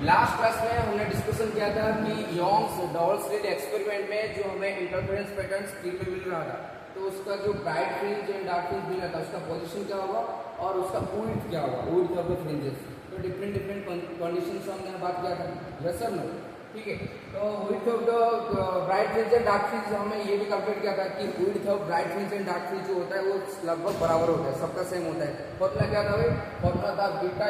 Last class में हमने discussion किया था कि योंग्स डबल स्लिट एक्सपेरिमेंट में जो हमें इंटरफेरेंस पैटर्न स्क्रीन में मिल रहा था, तो उसका जो bright fringe and dark fringe मिला था, उसका पोजीशन क्या होगा और उसका विड्थ क्या होगा, विड्थ ऑफ द फ्रिंजेस। तो डिफरेंट कंडीशन से हमने बात किया था, यस सर नो, ठीक है। तो width of the bright fringe and dark fringe हमने ये भी कैलकुलेट किया था कि width of bright fringe and dark fringe जो होता है वो लगभग बराबर होता है, सबका सेम होता है। फॉर्मूला क्या था भाई? फॉर्मूला था beta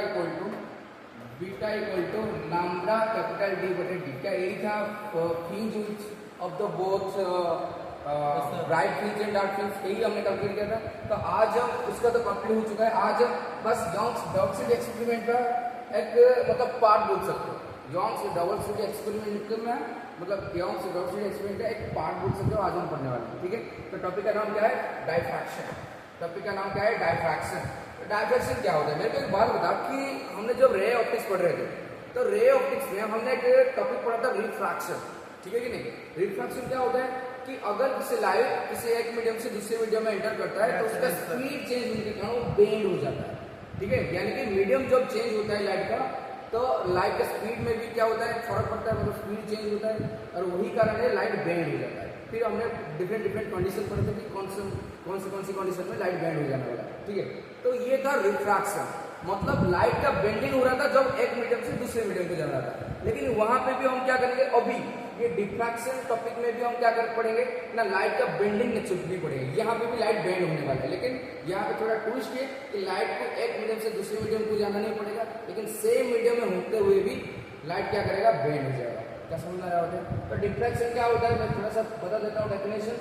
equal to lambda capital D बटे डी। क्या यही था fringe width of the both bright fringe and dark fringe, यही हमने कैलकुलेट किया था। तो आज हम उसका तो कंप्लीट हो चुका है, आज बस योंग्स डबल स्लिट एक्सपेरिमेंट का एक मतलब पार्ट बोल सकते हो। योंग्स डबल स्लिट एक्सपेरिमेंट में मतलब योंग्स डबल स्लिट एक्सपेरिमेंट का एक पार्ट बोल सकते हो, आज हम पढ़ने वाले हैं, ठीक है। तो टॉपिक का नाम क्या है? डायफ्रैक्शन। टॉपिक का नाम क्या है? डायफ्रैक्शन। डायफ्रैक्शन क्या होता है? मेरे को एक बात बता कि हमने जब रे ऑप्टिक्स पढ़ रहे थे, तो रे ऑप्टिक्स में हमने एक टॉपिक पढ़ा था रिफ्रैक्शन, ठीक है कि नहीं। रिफ्रैक्शन क्या होता है कि अगर किसी लाइट किसी एक मीडियम से दूसरे मीडियम में एंटर करता है तो उसका स्पीड चेंज होने के कारण वो बेंड हो जाता है, ठीक है। यानी कि मीडियम जब चेंज होता है लाइट का, तो लाइट के स्पीड में भी क्या होता है, फर्क पड़ता है, मतलब स्पीड चेंज होता है, और वही कारण है लाइट बेंड हो जाता है। फिर हमने डिफरेंट कंडीशन पढ़े थे कि कौन सी कंडीशन में लाइट बेंड हो जाने वाला है, ठीक है। तो ये था रिफ्रैक्शन, मतलब लाइट का बेंडिंग हो रहा था जब एक मीडियम से दूसरे मीडियम पे जा रहा था। लेकिन वहां पे भी हम क्या करेंगे, अभी ये डिफ्रैक्शन टॉपिक में भी हम क्या कर पढ़ेंगे ना, लाइट का बेंडिंग भी पढ़ेंगे। यहाँ पे भी लाइट बेंड होने वाला है, लेकिन यहाँ पे थोड़ा ट्विस्ट है कि लाइट को एक मीडियम से दूसरे मीडियम को जाना नहीं पड़ेगा, लेकिन सेम मीडियम में होते हुए भी लाइट क्या करेगा, बेंड हो जाएगा। क्या समझ में आ रहा है? तो डिफ्रैक्शन क्या होता है, मैं थोड़ा सा बता देता हूँ definition.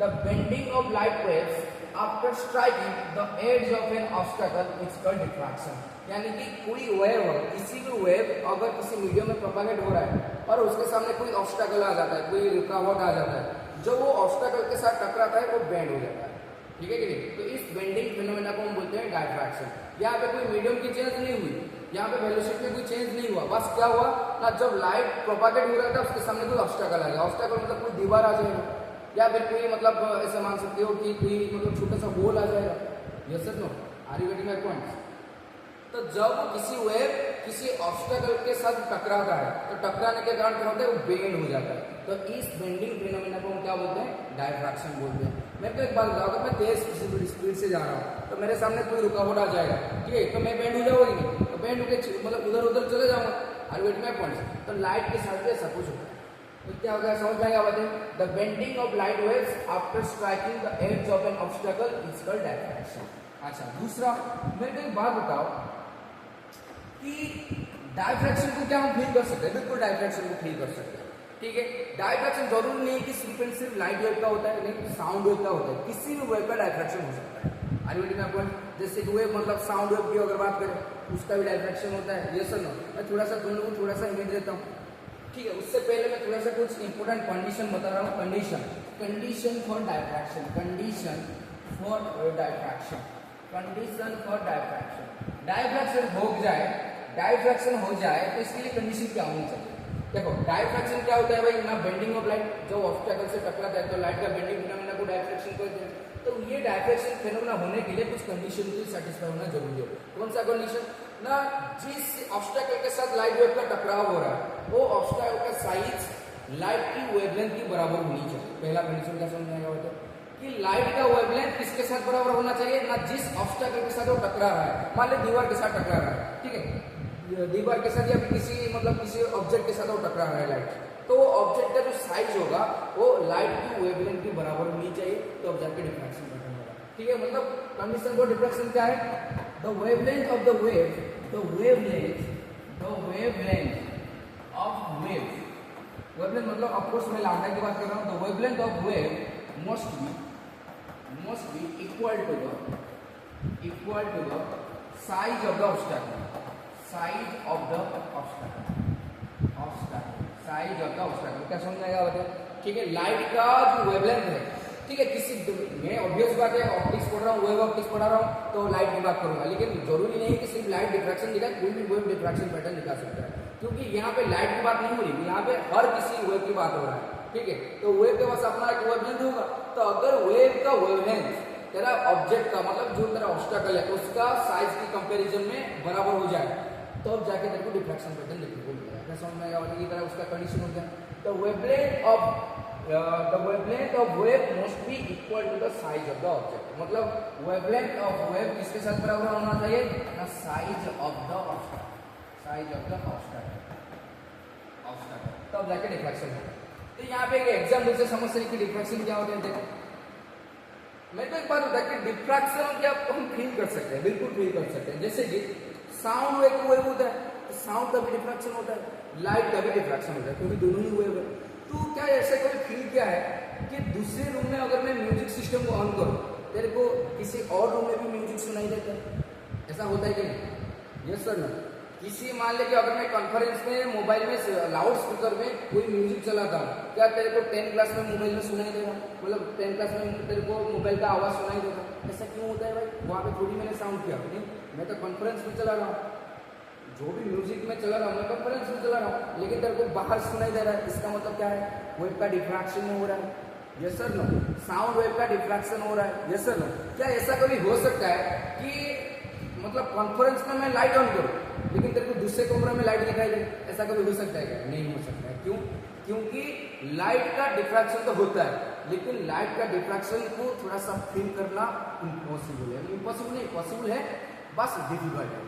The bending of light waves after striking the edge of an obstacle is called diffraction. यानी कि कोई वेव, किसी भी वेव अगर किसी मीडियम में प्रोपागेट हो रहा है और उसके सामने कोई ऑब्स्टेकल आ जाता है, कोई रुकावट आ जाता है, जो वो ऑब्स्टेकल के साथ टकराता है वो बेंड हो जाता है, ठीक है कि नहीं। तो इस बेंडिंग फिनोमेना को हम बोलते हैं डायफ्रैक्शन। यहाँ पे कोई मीडियम की चेंज नहीं हुई, यहाँ पे वेलोसिटी में कोई चेंज नहीं हुआ, बस क्या हुआ ना, जब लाइट प्रोपागेट हो रहा था उसके सामने कोई ऑब्स्टेकल आ गया। ऑब्स्टेकल मतलब कोई दीवार आ जाएगा, या फिर कोई मतलब ऐसा मान सकते हो कि कोई मतलब छोटा सा होल आ जाएगा, yes sir no, are you getting my point. तो जब किसी वेव किसी ऑब्स्टेकल के साथ टकराता है, तो टकराने के कारण क्या होता है, वो बेंड हो जाता है। तो इस बेंडिंग फिनोमेना को हम क्या बोलते हैं, डायफ्रैक्शन बोलते हैं। मैं तो एक बात बताऊँ, अगर मैं तेज स्पीड से जा रहा हूँ तो मेरे सामने कोई रुकावट आ जाएगा, ठीक है, तो मैं बेंड हो जाऊंगी नहीं, तो बेंड होकर मतलब उधर उधर चले जाऊंगा, are you getting my point. तो लाइट के साथ भी ऐसा कुछ होता है। तो क्या होगा, समझ में आएगा बताइए। The bending of light waves after striking the edge of an obstacle is called diffraction. अच्छा, दूसरा मेरे को एक बात बताओ कि डायफ्रैक्शन को क्या हम फील कर सकते हैं? बिल्कुल डायफ्रैक्शन को फील कर सकते हैं, ठीक है। डायफ्रैक्शन जरूरी नहीं है कि सिर्फ एंड सिर्फ लाइट वेव का होता है, नहीं, साउंड वेव का होता है, किसी भी वेव का डायफ्रैक्शन हो सकता है। जैसे कि वेव मतलब साउंड वेव की अगर बात करें उसका भी डायफ्रैक्शन होता है, ये सर नो। मैं थोड़ा सा दोनों को थोड़ा सा इमेज देता हूँ, ठीक है। उससे पहले मैं थोड़ा सा कुछ इंपोर्टेंट कंडीशन बता रहा हूँ। Condition for diffraction, condition for diffraction हो जाए तो इसके लिए कंडीशन क्या होनी चाहिए? देखो, डायफ्रैक्शन क्या होता है भाई ना, बेंडिंग ऑफ लाइट, जो ऑब्स्टेकल से टकराता है तो लाइट का बेंडिंग फिनोमेना को डायफ्रैक्शन कहते हैं। तो ये डायफ्रैक्शन फिनोमेना होने के लिए कुछ कंडीशन को सेटिस्फाई होना जरूरी है। कौन सा कंडीशन ना, जिस ऑब्स्टेकल के साथ लाइट वेव का टकराव हो रहा है वो ऑब्स्टेकल का साइज लाइट की वेवलेंथ की बराबर होनी चाहिए। पहला कंडीशन क्या समझ में आएगा होता है कि लाइट का वेवलेंथ किसके साथ बराबर होना चाहिए ना, जिस ऑब्स्टेकल के साथ वो टकरा रहा है। मान लो दीवार के साथ टकरा रहा है, ठीक है, दीवार के साथ या किसी मतलब किसी ऑब्जेक्ट के साथ वो टकरा रहा है लाइट, तो वो ऑब्जेक्ट का जो साइज होगा वो लाइट की वेवलेंथ की बराबर होनी चाहिए, तो अब जाके डिफ्रैक्शन पैटर्न होगा, ठीक है। मतलब कंडीशन फॉर डिफ्रैक्शन क्या है, the wavelength of the wave, wavelength मतलब ऑफकोर्स मैं लैम्डा की बात कर रहा हूँ। The wavelength of wave must be equal to the size of the obstacle, क्या समझ आएगा बताइए, ठीक है। लाइट का जो वेवलेंथ है, ठीक है, किसी मैं ऑब्वियस बात है ऑप्टिक्स पढ़ रहा हूँ, वेव ऑप्टिक्स पढ़ा रहा हूँ तो लाइट की बात करूंगा, लेकिन जरूरी नहीं कि सिर्फ लाइट डिफ्रैक्शन दिखाए, कोई भी वेव डिफ्रैक्शन पैटर्न दिखा सकता है, क्योंकि यहाँ पे लाइट की बात नहीं हो रही, यहाँ पे हर किसी वेव की बात हो रहा है, ठीक है। तो वेव के पास अपना एक वेवलेंथ होगा, तो अगर वेव का वेवलेंथ तेरा ऑब्जेक्ट का मतलब जो तेरा ऑब्स्टेकल है उसका साइज की कंपैरिजन में बराबर हो जाए, तो अब जाके तेरे को डिफ्रैक्शन पैटर्न देखने को मिलेगा। क्या समझ में आएगा? मतलब की तरह उसका कंडीशन हो गया, the wavelength of wave must be equal to the size of the object। मतलब wavelength of wave किसके साथ बराबर होना चाहिए ना, size of the obstacle, size of the obstacle, तब जाके डिफ्रैक्शन होगा। तो यहाँ पे एक एग्जाम्पल से समझ सकते कि डिफ्रैक्शन क्या होता है। देखो मेरे को एक बात होता है कि डिफ्रैक्शन क्या हम फील कर सकते हैं, बिल्कुल फील कर सकते हैं। जैसे कि साउंड वेव होता है, तो साउंड का भी डिफ्रैक्शन होता है, लाइट का भी डिफ्रैक्शन होता है, क्योंकि दोनों ही वेव है। तो क्या ऐसा कोई फील क्या है कि दूसरे रूम में अगर मैं म्यूजिक सिस्टम को ऑन करूं, तेरे को किसी और रूम में भी म्यूजिक सुनाई देता है? ऐसा होता है कि नहीं? यस सर ना। किसी मान ले कि अगर मैं कॉन्फ्रेंस में मोबाइल में लाउड स्पीकर में कोई म्यूजिक चलाता हूँ, क्या तेरे को 10 क्लास में मोबाइल में सुनाई देगा? मतलब 10 क्लास में तेरे को मोबाइल का आवाज सुनाई देगा? ऐसा क्यों होता है भाई? वहाँ पे थोड़ी मैंने साउंड किया, नहीं मैं तो कॉन्फ्रेंस में चला रहा हूँ, जो भी म्यूजिक में चला रहा हूँ मैं कॉन्फ्रेंस में चला रहा हूँ, लेकिन तेरे को बाहर सुनाई दे रहा है। इसका मतलब क्या है? वेव का डिफ्रैक्शन हो रहा है। Yes sir no. Sound wave का डिफ्रैक्शन हो रहा है। Yes sir no. क्या ऐसा कभी हो सकता है कि मतलब कॉन्फ्रेंस में मैं लाइट ऑन करूँ लेकिन तेरे को दूसरे कमरे में लाइट दिखाई दे? ऐसा कभी हो सकता है क्या? नहीं हो सकता है। क्यों? क्योंकि लाइट का डिफ्रैक्शन तो होता है, लेकिन लाइट का डिफ्रैक्शन को थोड़ा सा फील करना इम्पॉसिबल है। इम्पॉसिबल नहीं, पॉसिबल है, बस डिफिकल्ट है।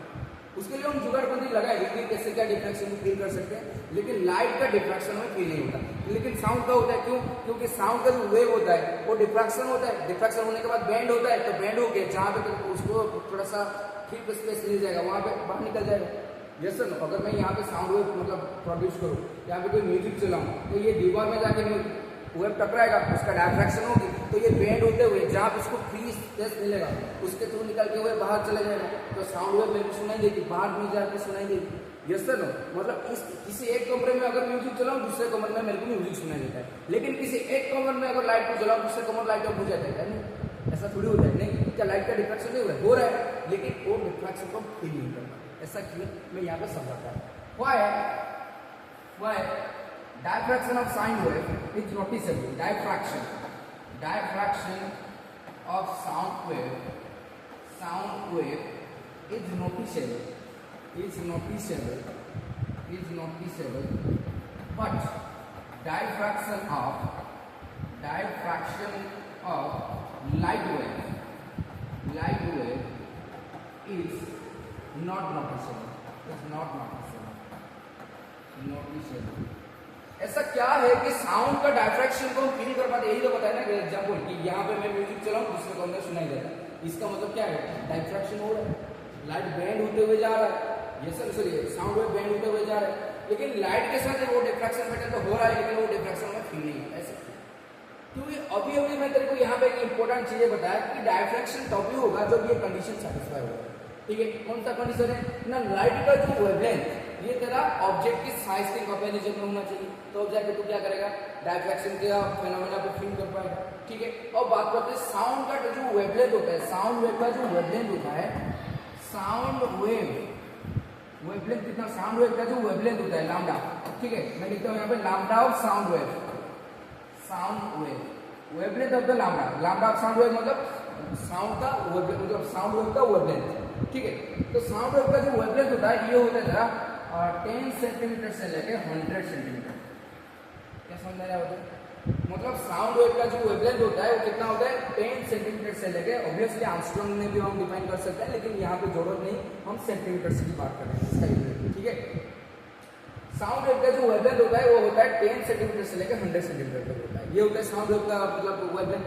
उसके लिए हम जुगाड़बंदी लगाएंगे कि कैसे क्या डिफ्रैक्शन फील कर सकते हैं, लेकिन लाइट का डिफ्रैक्शन में फील नहीं होता। लेकिन साउंड का होता है। क्यों? क्योंकि साउंड का जो वेव होता है वो डिफ्रैक्शन होता है, डिफ्रैक्शन होने के बाद बैंड होता है, तो बैंड हो गया जहाँ पे तो उसको थोड़ा सा ठीक स्पेस मिल जाएगा, वहाँ पे बाहर निकल जाएगा। Yes sir. अगर मैं यहाँ पे साउंड वेव मतलब प्रोड्यूस करूँ, यहाँ पे कोई म्यूजिक चलाऊँ, तो ये दीवार में जाके वेव टकराएगा, उसका डायफ्रैक्शन होगी, तो ये बेंड होते हुए जहाँ पे उसको फ्री स्पेस मिलेगा उसके थ्रू निकल के हुए बाहर चले जाएगा, तो साउंड वेव मेरे को सुनाई देगी, बाहर भी जाके सुनाई देगी। Yes sir no. मतलब किसी एक कमरे में अगर म्यूजिक चलाऊँ, दूसरे कमरे में मेरे को म्यूजिक सुनाई देता है, लेकिन किसी एक कमरे में अगर लाइट को चलाऊँ, दूसरे कमरे लाइट ऑफ हो जाता है। नहीं, ऐसा थोड़ी होता है। नहीं, क्या लाइट का डिफ्रैक्शन नहीं हो रहा है, लेकिन वो डिफ्रैक्शन को फील नहीं करता। ऐसा क्यों? मैं यहाँ पे समझाता हूँ। Why? Diffraction of sine wave is noticeable. Diffraction of sound wave is noticeable. But diffraction of light wave is not noticeable. ऐसा क्या है कि साउंड का डायफ्रैक्शन को हम फील कर पाते? यही तो बताया ना एग्जांपल कि यहाँ पे मैं म्यूजिक चलाऊं, दूसरे को अंदर सुनाई देता है। इसका मतलब क्या है? डायफ्रैक्शन हो रहा है, लाइट बैंड होते हुए जा रहा है। ये सर साउंड वेव बैंड होते हुए जा रहा है, लेकिन लाइट के साथ वो डिफ्रैक्शन पैटर्न तो हो रहा है, लेकिन वो डिफ्रैक्शन में फील नहीं होता। ऐसा क्योंकि अभी मैं तेरे को यहाँ पे एक इंपॉर्टेंट चीजें बताया कि डायफ्रैक्शन तभी होगा जब ये कंडीशन सेटिस्फाई होगा। ठीक है, कौन सा कंडीशन है ना? लाइट का जो वेवलेंथ ये तेरा ऑब्जेक्ट की साइज के कंपैरिजन में होना चाहिए, तो अब जाके तू क्या करेगा? डायफ्रैक्शन के फेनोमेना को फील कर पाएगा। ठीक है, और बात करते हैं साउंड का जो वेवलेंथ होता है, साउंड वेव का जो वेवलेंथ होता है, साउंड वेवलेंथ कितना? साउंड वेव का जो वेवलेंथ होता है लैम्डा। ठीक है, मैं लिखता हूँ यहाँ पे lambda of sound wave wavelength of the lambda of sound wave मतलब साउंड का मतलब साउंड वेव का वेवलेंथ। ठीक है, तो साउंड वेव का जो वेवलेंथ होता है ये होता है जरा 10 सेंटीमीटर से लेके 100 सेंटीमीटर। क्या समझ में आया होता है? मतलब साउंड वेव का जो वेवलेंथ होता है वो कितना होता है? 10 सेंटीमीटर से लेके, ऑब्वियसली आर्मस्ट्रॉन्ग में भी हम डिफाइन कर सकते हैं, लेकिन यहाँ पे जरूरत नहीं, हम सेंटीमीटर से की बात कर रहे हैं इसका यूनिट। ठीक है, साउंड वेव का जो वेवलेंथ होता है वो होता है 10 सेंटीमीटर से लेकर 100 सेंटीमीटर तक होता है। ये होता है साउंड वेव का मतलब वेवलेंथ।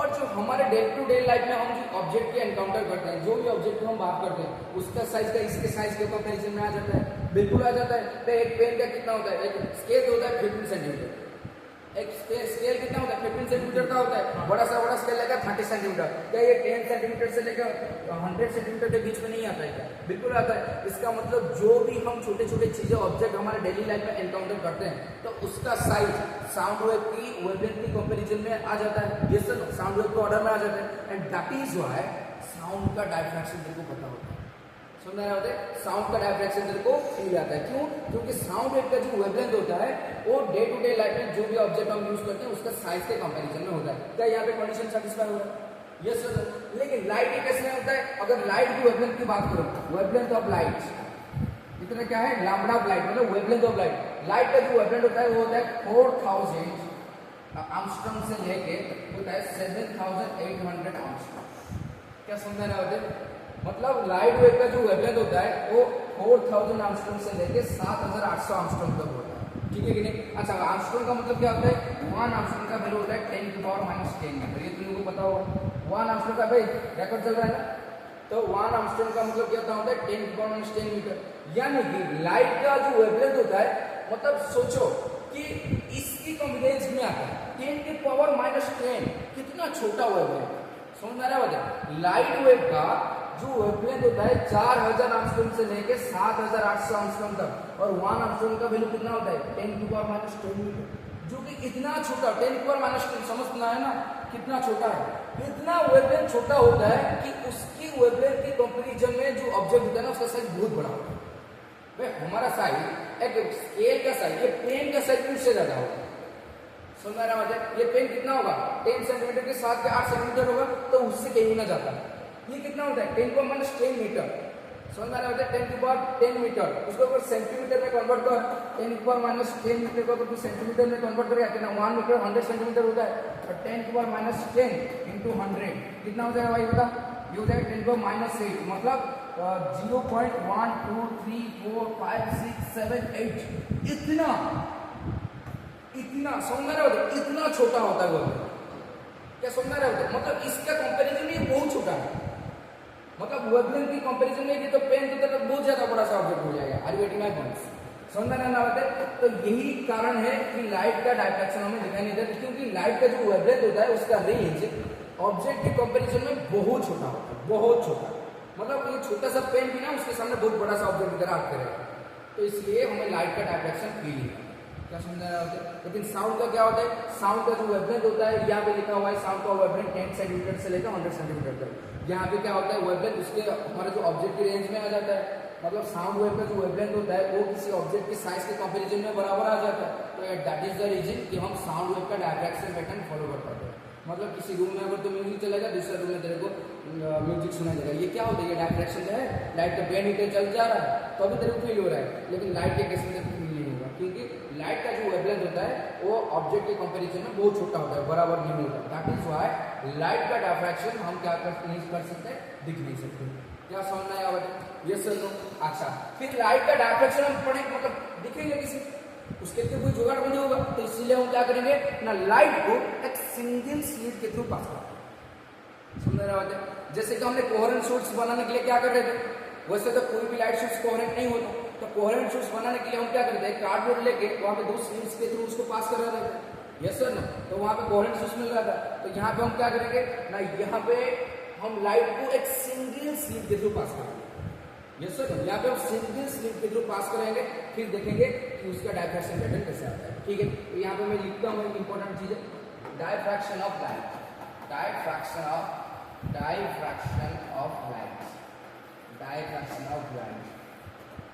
और जो हमारे डे टू डे लाइफ में हम जो ऑब्जेक्ट के एनकाउंटर करते हैं, जो भी ऑब्जेक्ट को हम बात करते हैं, उसका साइज का इसके साइज के कंपैरिजन में आ जाता है, बिल्कुल आ जाता है। तो एक पेन का कितना होता है? एक स्केल होता है 15 सेंटीमीटर। एक स्केल कितना होता है? 15 सेंटीमीटर का होता है। बड़ा सा बड़ा स्केल लेकर 30 सेंटीमीटर। क्या ये 10 सेंटीमीटर से लेकर 100 सेंटीमीटर के बीच में नहीं आता है क्या? बिल्कुल आता है। इसका मतलब जो भी हम छोटे छोटे चीजें ऑब्जेक्ट हमारे डेली लाइफ में एनकाउंटर करते हैं, तो उसका साइज साउंड वेव की वेवलेंथ की कंपैरिजन में आ जाता है। ये सर साउंड वेव के ऑर्डर में आ जाता है। And that is why sound का डायफ्रैक्शन तेरे को पता होता है। समझ में होता है? साउंड का डायफ्रैक्शन तेरे को फील आता है। क्यों? क्योंकि साउंड वेव का जो वेवलेंथ होता है वो डे टू डे लाइफ में जो भी ऑब्जेक्ट हम यूज करते हैं उसका साइज के कंपैरिजन में होता है। क्या यहाँ पे कंडीशन सेटिस्फाई हो रहा है? Yes sir. लेकिन लाइट के केस में होता है, अगर लाइट की वेवलेंथ की बात करो, वेवलेंथ ऑफ लाइट कितना क्या है लैम्बडा ऑफ लाइट मतलब वेवलेंथ ऑफ लाइट। लाइट का जो वेवलेंथ होता है वो होता है 4000 आर्मस्ट्रॉन्ग से लेके होता है 7800 आर्मस्ट्रॉन्ग। क्या समझा रहे होते मतलब लाइट वेव का जो वेवलेंथ होता है वो 4000 आर्मस्ट्रॉन्ग से लेके 7800 आर्मस्ट्रॉन्ग तक होता है, ठीक है कि नहीं। अच्छा आर्मस्ट्रॉन्ग का मतलब क्या होता है 1 आर्मस्ट्रॉन्ग का वैल्यू होता है 10⁻⁻10 मीटर, ये तुम लोगों को पता होगा। 1 आर्मस्ट्रॉन्ग का भाई रिकॉर्ड चल रहा है ना, तो 1 आर्मस्ट्रॉन्ग का मतलब क्या होता है 10⁻⁻10 मीटर, यानी कि लाइट का जो वेवलेंथ होता है मतलब सोचो कि इसकी कॉम्बिनेंस में आता है 10⁻⁻10 कितना छोटा वेवलेंथ, समझ आ रहा है। लाइट वेव का जो वेवलेंथ होता है 4000 आर्मस्ट्रॉन्ग से लेके 7800 आर्मस्ट्रॉन्ग तक, और 1 आर्मस्ट्रॉन्ग का वैल्यू कितना होता है 10⁻⁻10 मीटर, जो कि इतना छोटा 10⁻⁻10 समझना है ना कितना छोटा है। इतना वेवलेंथ छोटा होता है कि उसकी वेवलेंथ की कंपैरिजन में जो ऑब्जेक्ट होता है ना उसका साइज बहुत बड़ा होता है। भाई हमारा साइज एक स्केल का साइज, ये पेन का साइज उससे ज्यादा होगा, समझ रहा है। ये पेन कितना होगा 10 सेंटीमीटर के साथ 8 सेंटीमीटर होगा, तो उससे कहीं ना जाता है। ये कितना होता है 10⁻10 मीटर, समझ रहा है 10⁻10 मीटर, उसको अगर सेंटीमीटर में कन्वर्ट कर 10⁻10 मीटर को तो सेंटीमीटर में कन्वर्ट करेगा कितना 1 मीटर 100 सेंटीमीटर होता है, और 10⁻10 इंटू 100 कितना हो जाएगा भाई बता, ये हो जाएगा 10⁻8 मतलब 0.1 2 3 4 5 6 7 8 इतना समझ रहे हो, इतना छोटा होता है वो, क्या समझ रहे हो। मतलब इसका कंपैरिजन में बहुत छोटा है, मतलब वेवलेंथ की कंपैरिजन में तो पेन की तरफ बहुत ज्यादा बड़ा सा ऑब्जेक्ट हो जाएगा। Are you getting my points, समझ ना होता है। तो यही कारण है कि लाइट का डायफ्रैक्शन हमें दिखाई नहीं देता, क्योंकि लाइट का जो वेवलेंथ होता है उसका रेंज ऑब्जेक्ट के कंपैरिजन में बहुत छोटा होता है, बहुत छोटा। मतलब ये छोटा सा पेन भी ना उसके सामने बहुत बड़ा सा ऑब्जेक्ट की तरह आर्ट करेगा, तो इसलिए हमें लाइट का डायफ्रैक्शन फील नहीं होता। क्या समझ रहा होता है। लेकिन साउंड का क्या होता है, साउंड का जो वेवलेंथ होता है यहाँ पे लिखा हुआ है साउंड का वेवलेंथ 10 सेंटीमीटर से लेकर 100 सेंटीमीटर तक। यहाँ पे क्या होता है वेवलेंथ उसके हमारे जो ऑब्जेक्ट की रेंज में आ जाता है, मतलब साउंड वेव का जो वेवलेंथ होता है वो किसी ऑब्जेक्ट की साइज के कंपैरिजन में बराबर आ जाता है। तो दैट इज द रीजन कि हम साउंड वेव का डायफ्रैक्शन पैटर्न फॉलो कर पाते हैं। मतलब किसी रूम में अगर तो म्यूजिक चलेगा, दूसरे रूम में तेरे को म्यूजिक सुना जाएगा, ये क्या होता है, ये डायफ्रैक्शन है। लाइट का बैंड हीटर चल जा रहा है तो अभी तेरे को फील हो रहा है, लेकिन लाइट के केस में फील नहीं होगा, क्योंकि लाइट का जो वेवलेंथ होता है वो ऑब्जेक्ट के कंपैरिजन में बहुत छोटा होता है, बराबर नहीं होता। दैट इज व्हाई लाइट का डायफ्रैक्शन हम क्या नहीं कर सकते, दिख नहीं सकते। क्या समझ में आया ये सर नो। अच्छा फिर लाइट का डायफ्रैक्शन हम पढ़े मतलब दिखेंगे किसी, उसके लिए कोई जुगाड़ नहीं होगा, तो इसीलिए हम क्या करेंगे ना लाइट को एक सिंगल स्लिट के थ्रू पास करेंगे। समझ रहे होते, जैसे कि हमने कोहेरेंट शूट्स बनाने के लिए क्या कर रहे थे, वैसे तो कोई भी लाइट शूट्स कोहेरेंट नहीं होता, तो कोहेरेंट शूट्स बनाने के लिए हम क्या करते हैं कार्डबोर्ड लेके वहां पे 2 स्लिट्स के थ्रू उसको पास कर रहे थे, यस सर ना। तो वहां पे कोहेरेंट शूट्स मिल रहा था, तो यहाँ पे हम क्या करेंगे ना, यहाँ पे हम लाइट को एक सिंगल स्लिट के थ्रू पास करेंगे, यस सर। यहाँ पे हम सिंगल स्लिट के थ्रू पास करेंगे, फिर देखेंगे कि उसका डायफ्रैक्शन पैटर्न कैसे आता है, ठीक है। तो यहाँ पे मैं लिखता हूँ एक इंपॉर्टेंट चीज है, diffraction of light, diffraction of light.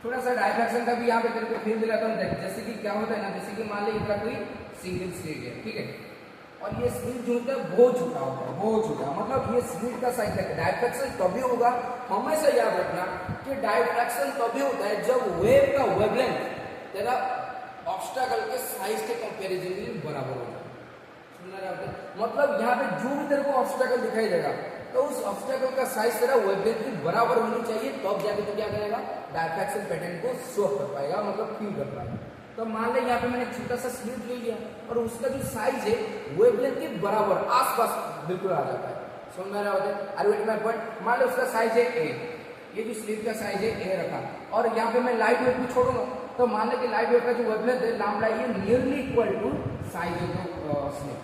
थोड़ा सा डायफ्रैक्शन का भी यहाँ पे तेरे को फील दिलाता हूँ। जैसे कि क्या होता है ना, जैसे कि मान ली इतना कोई सिंगल स्लिट है, ठीक है, और ये स्लिट जो होता है बहुत छोटा होता है, बहुत छोटा। मतलब ये स्लिट का साइज है, डायफ्रैक्शन तभी होगा, हमेशा याद रखना कि डायफ्रैक्शन तभी होता है जब वेव का वेवलेंथ तेरा ऑब्स्टेकल के साइज के कंपैरिजन में बराबर होगा। मतलब यहाँ पे जो भी तेरे को ऑब्स्टेकल दिखाई देगा तो उस ऑब्स्टेकल का साइज तेरा वेवलेंथ की बराबर होनी चाहिए, तब तो जाके तो क्या करेगा डायफ्रैक्शन पैटर्न को शो कर पाएगा, मतलब फील कर पाएगा। तो मान ले यहाँ पे मैंने छोटा सा स्लिट ले लिया और उसका जो साइज है वेवलेंथ के बराबर आसपास बिल्कुल आ जाता है, समझ में आ रहा होता है। अरे वेट माय पॉइंट, मान लो उसका साइज है ए, ये जो स्लिट का साइज है ए रखा, और यहाँ पे मैं लाइट वेव भी छोड़ूंगा, तो मान ले कि लाइट वेव का जो वेवलेंथ है लैम्बडा ये nearly equal to size of slit,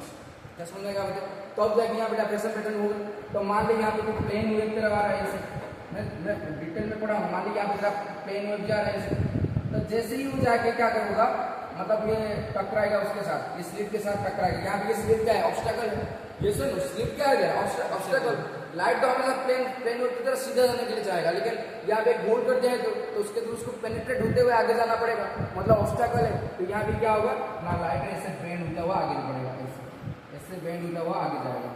क्या समझेगा बताए, तो अब जाके यहाँ पे डायफ्रैक्शन पैटर्न होगा। तो मान ली यहाँ पे कोई प्लेन वेव तेरा आ रहा है ऐसे, मैं डिटेल में पढ़ा हूँ, मान ली यहाँ पे प्लेन वेव जा रहा है ऐसे, तो जैसे ही वो जाके क्या करूँगा, मतलब ये टकराएगा उसके साथ, इस स्लिट के साथ टकराएगा। यहाँ पे ये स्लिट क्या है, ऑब्स्टेकल है, ये सुन स्लिट क्या है ऑब्स्टेकल। लाइट तो हमेशा प्लेन वेव की तरफ सीधा जाने के लिए चाहेगा, लेकिन यहाँ पे गोल कर जाए तो उसके थ्रू उसको पेनिट्रेट होते हुए आगे जाना पड़ेगा, मतलब ऑब्स्टेकल है। तो यहाँ पे क्या होगा ना, लाइट ऐसे बेंड होता हुआ आगे बढ़ेगा, ऐसे बेंड होता हुआ आगे जाएगा,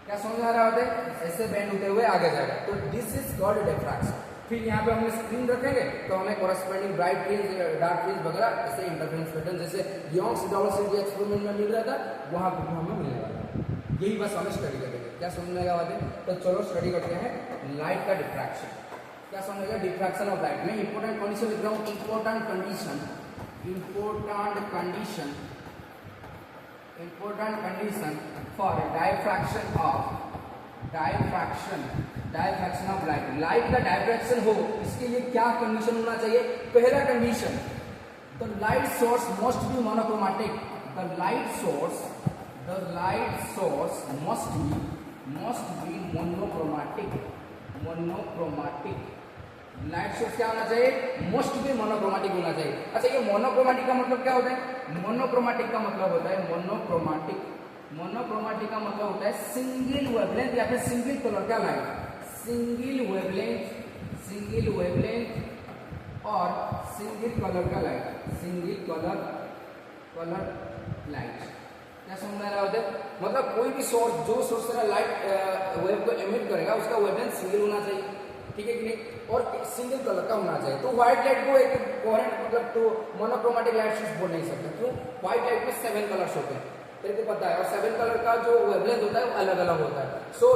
क्या समझ आ रहा होता है, ऐसे बेंड होते हुए आगे जाएगा। तो दिस इज कॉल्ड डिफ्रैक्शन। फिर यहाँ पे हमने स्क्रीन रखेंगे तो हमें corresponding bright fringe, dark fringe वगैरह ऐसे इंटरफेरेंस पैटर्न जैसे योंग्स डबल स्लिट एक्सपेरिमेंट में मिल रहा था वहाँ पे हमें मिलने वाला है। यही बस हमें स्टडी करेंगे। क्या समझने का बात है? तो चलो स्टडी करते हैं लाइट का डिफ्रैक्शन। क्या समझेगा? डिफ्रैक्शन ऑफ लाइट में इंपॉर्टेंट कंडीशन लिख रहा हूँ, important condition for diffraction of light. Light का डायफ्रैक्शन हो इसके लिए क्या कंडीशन होना चाहिए? पहला condition, the light source must be monochromatic. The light source must be monochromatic. Light source क्या होना चाहिए? मस्ट बी मोनोक्रोमैटिक होना चाहिए। अच्छा, ये मोनोक्रोमैटिक का मतलब क्या होता है? मोनोक्रोमैटिक का मतलब होता है मोनोक्रोमैटिक का मतलब होता है सिंगल वेवलेंथ या फिर सिंगल कलर का लाइट। सिंगल वेवलेंथ और सिंगल कलर का लाइट। लाइट क्या समझ रहा होता है? मतलब कोई भी सोर्स, जो सोर्स तरह लाइट वेव को एमिट करेगा उसका वेवलेंथ सिंगल होना चाहिए, ठीक है कि नहीं? और सिंगल कलर का होना चाहिए। तो व्हाइट लाइट को एक कोहेरेंट मतलब तो मोनोक्रोमैटिक लाइट सोर्स बोल नहीं सकते। क्यों? व्हाइट लाइट में 7 कलर्स होते हैं, तेरे को पता है, और 7 कलर का जो वेवलेंथ होता है वो अलग अलग होता है। So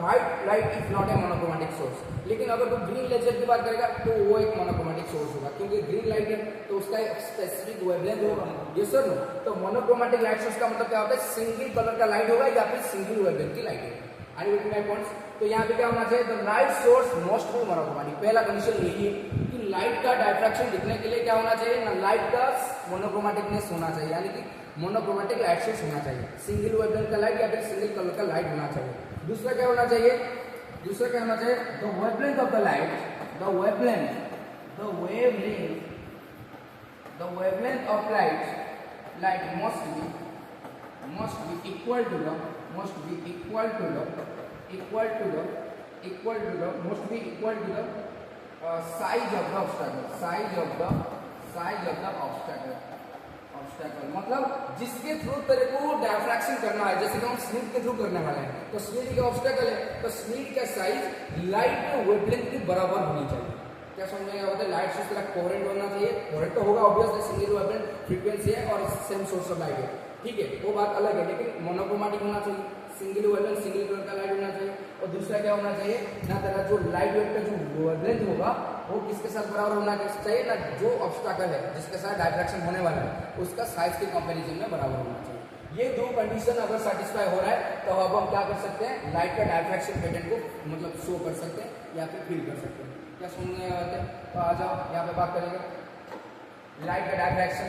white light is not a monochromatic source. लेकिन अगर तो ग्रीन लेजर की बात करेगा तो वो एक मोनोक्रोमैटिक सोर्स होगा, क्योंकि ग्रीन लाइट है तो उसका एक स्पेसिफिक वेवलेंथ होगा। ये सर नो, तो मोनोक्रोमैटिक लाइट सोर्स का मतलब क्या होता है? सिंगल कलर का लाइट होगा या फिर सिंगल वेवलेंथ की लाइट होगी। तो यहाँ पे क्या होना चाहिए? The light source must be monochromatic. पहला कंडीशन यही है कि लाइट का डायफ्रैक्शन दिखने के लिए क्या होना चाहिए ना? लाइट का मोनोक्रोमैटिकनेस होना चाहिए, यानी कि मोनोक्रोमैटिक लाइट सोर्स होना चाहिए। सिंगल वेवलेंथ का लाइट या फिर सिंगल कलर का लाइट होना चाहिए। दूसरा क्या होना चाहिए? The wavelength of the light, the wavelength of light must be equal to the size of the obstacle। मतलब जिसके थ्रू तेरे को डायफ्रैक्शन करना है, जैसे कि हम स्लिट के थ्रू करने वाले हैं, तो स्लिट का ऑब्स्टेकल है, तो स्लिट का साइज लाइट के वेवलेंथ के बराबर होनी चाहिए। क्या समझेगा? होता है लाइट सोर्स का कोहेरेंट होना चाहिए। कोहेरेंट तो होगा ऑब्वियसली, सिंगल वेवलेंथ फ्रीक्वेंसी है और सेम सोर्स ऑफ लाइट है, ठीक है, वो बात अलग है। लेकिन मोनोक्रोमैटिक होना चाहिए, सिंगल वेवलेंथ सिंगल कलर का लाइट होना चाहिए। और दूसरा क्या होना चाहिए ना? तेरा जो लाइट वेव का जो वेवलेंथ होगा वो किसके साथ बराबर होना चाहिए ना? जो ऑब्स्टेकल है जिसके साथ डायफ्रैक्शन होने वाला है उसका साइज के कंपैरिजन में बराबर होना चाहिए। ये दो कंडीशन अगर सेटिस्फाई हो रहा है तो अब हम क्या कर सकते हैं? लाइट का डायफ्रैक्शन पैटर्न को मतलब शो कर सकते हैं या फिर फील कर सकते हैं। क्या सुनने आते हैं? तो आ जाओ, यहाँ पे बात करेंगे लाइट का डायफ्रैक्शन।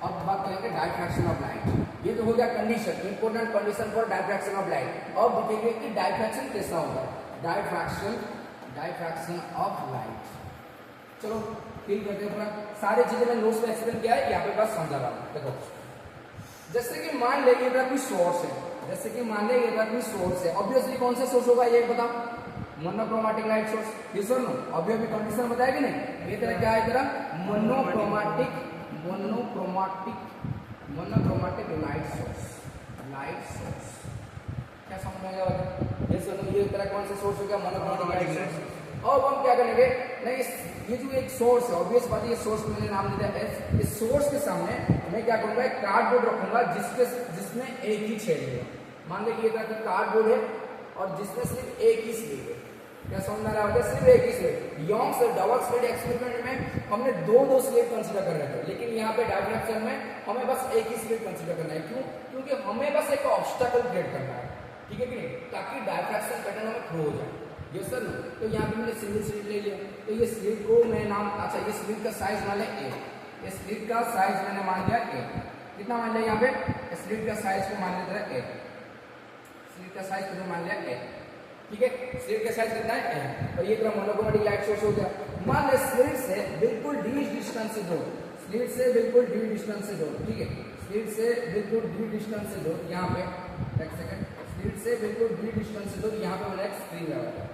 अब बात करेंगे डायफ्रैक्शन ऑफ लाइट। ये तो हो गया condition, important condition for diffraction of light. अब देखेंगे कि डायफ्रैक्शन कैसा होगा। Diffraction of light. चलो फील करते हैं पूरा। सारी चीजें मैंने नोट्स में एक्सप्लेन किया है, यहाँ पे बस समझा रहा हूँ। देखो, जैसे कि मान लेंगे कोई सोर्स है, ऑब्वियसली कौन सा सोर्स होगा ये बता? Monochromatic light source. ये सर नो, अभी कंडीशन बताया कि नहीं? ये तेरा क्या है? तेरा मोनोक्रोमैटिक लाइट सोर्स। क्या समझ में आया? ये सर नो, ये तेरा कौन सा सोर्स होगा? Monochromatic light source. अब हम क्या करेंगे? नहीं, ये जो एक सोर्स है, ऑब्वियस बात है, ये सोर्स मैंने नाम दिया है। इस सोर्स के सामने मैं क्या करूंगा? एक कार्डबोर्ड रखूंगा जिसमें एक ही छेद है। मान लीजिए ये कार्डबोर्ड है और जिसमें सिर्फ एक ही स्लिट है। क्या समझ में आ रहा है? सिर्फ एक ही स्लिट। योंग्स डबल स्लिट एक्सपेरिमेंट में हमने दो स्लिट कंसीडर कर रहे थे, लेकिन यहाँ पे डायफ्रैक्शन में हमें बस एक ही स्लिट कंसीडर करना है। क्यों? क्योंकि हमें बस एक ऑब्स्टेकल क्रिएट करना है, ठीक है कि नहीं? ताकि डायफ्रैक्शन पैटर्न हमें थ्रो हो जाए। ये सर ना, तो यहाँ पे मैंने सिंगल स्लिट ले लिया। तो ये स्लिट को मैं नाम, अच्छा ये स्लिट का साइज मान लिया ए। ये स्लिट का साइज मैंने मान लिया ए। कितना मान लिया यहाँ पे? स्लिट का साइज को मान लिया ए। स्लिट का साइज को मान लिया ए, ठीक है? स्लिट का साइज कितना है? ए। और ये तरह मोनोक्रोमैटिक लाइट सोर्स हो गया। मान ले स्लिट से बिल्कुल डी डिस्टेंस से दो, स्लिट से बिल्कुल डी डिस्टेंस से दो, ठीक है? स्लिट से बिल्कुल डी डिस्टेंस से दो। यहाँ पे एक सेकंड, स्लिट से बिल्कुल डी डिस्टेंस से दो। यहाँ पे मैंने एक स्क्रीन लगा दिया,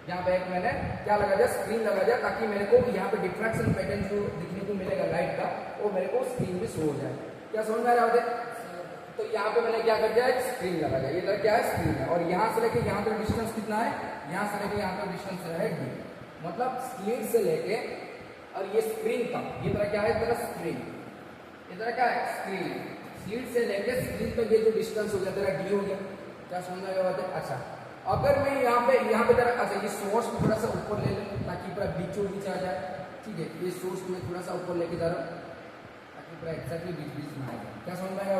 यहाँ पे एक मैंने क्या लगा दिया? स्क्रीन लगा दिया, ताकि मेरे को यहाँ पे डिफ्रैक्शन पैटर्न जो दिखने को मिलेगा लाइट का, वो मेरे को स्क्रीन में शो हो जाए। क्या समझ में आ रहा है? तो यहाँ पे मैंने क्या कर दिया? एक स्क्रीन लगा दिया। ये क्या है? स्क्रीन है। और यहाँ से लेके यहाँ तक डिस्टेंस कितना है? यहाँ से लेके यहाँ तक डिस्टेंस है डी, मतलब स्लिट से लेके और ये स्क्रीन तक, ये तरह क्या है, तरह स्क्रीन, ये तरह क्या है, स्क्रीन। स्लिट से लेके स्क्रीन तक ये जो डिस्टेंस हो गया तेरा डी हो गया। क्या समझ में आया? अच्छा, अगर मैं यहाँ पे तरह, अच्छा ये सोर्स को थोड़ा सा ऊपर ले लें ताकि पूरा बीचों बीच आ जाए। ठीक है, ये सोर्स को मैं थोड़ा सा ऊपर लेके जा रहा हूँ ताकि पूरा एक्जैक्टली बीच बीच में आ जाए। क्या समझ में आया?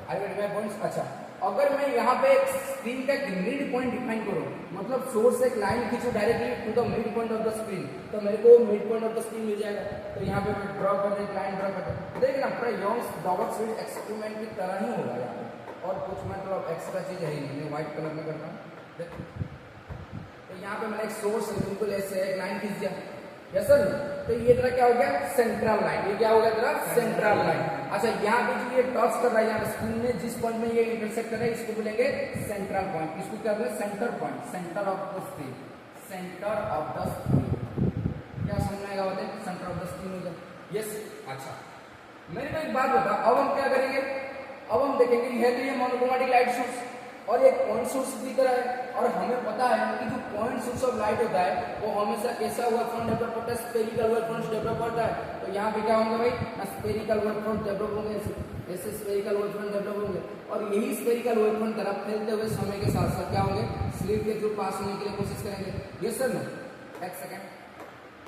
I get my points. अच्छा, अगर मैं यहाँ पे स्क्रीन का एक मिड पॉइंट डिफाइन करूँ, मतलब सोर्स से एक लाइन खींचूं directly to the mid point of the screen, तो मेरे को mid point of the screen मिल जाएगा। तो यहाँ पे मैं ड्रॉ कर एक लाइन ड्रॉ कर दूं, देखिए ना पूरा योंग्स डबल स्लिट एक्सपेरिमेंट की तरह ही होगा यहाँ पे, और कुछ मतलब एक्स्ट्रा चीज है ही नहीं। मैं व्हाइट कलर में करता हूँ। तो यहाँ पे मैंने एक सोर्स बिल्कुल ऐसे एक लाइन खींच दिया, यस सर। तो ये तरह क्या हो गया, सेंट्रल लाइन। ये क्या हो गया तेरा, सेंट्रल लाइन। अच्छा, यहाँ पे जो ये टच कर रहा है यहाँ स्क्रीन में, जिस पॉइंट में ये इंटरसेक्ट कर रहा है, इसको बोलेंगे सेंट्रल पॉइंट। इसको क्या बोलेंगे, centre point, centre of the screen, centre of the screen. क्या समझ में आएगा? बोलते सेंटर ऑफ द स्क्रीन हो गया, यस। अच्छा, मेरे को एक बात बता, अब हम क्या करेंगे, अब हम देखेंगे है तो ये मोनोक्रोमैटिक लाइट सोर्स और एक पॉइंट सोर्स की तरह है, और हमें पता है कि जो पॉइंट सोर्स ऑफ लाइट होता है वो हमेशा कैसा वेवफ्रंट डेवलप होता है, स्फेरिकल वेवफ्रंट डेवलप होता है। तो यहाँ पे क्या होंगे भाई, स्फेरिकल वेवफ्रंट डेवलप होंगे, ऐसे स्फेरिकल वेवफ्रंट डेवलप होंगे, और यही स्फेरिकल वेवफ्रंट तरफ फैलते हुए समय के साथ साथ क्या होंगे, स्लिट के थ्रू पास होने के लिए कोशिश करेंगे। यस सर, नो एक सेकेंड।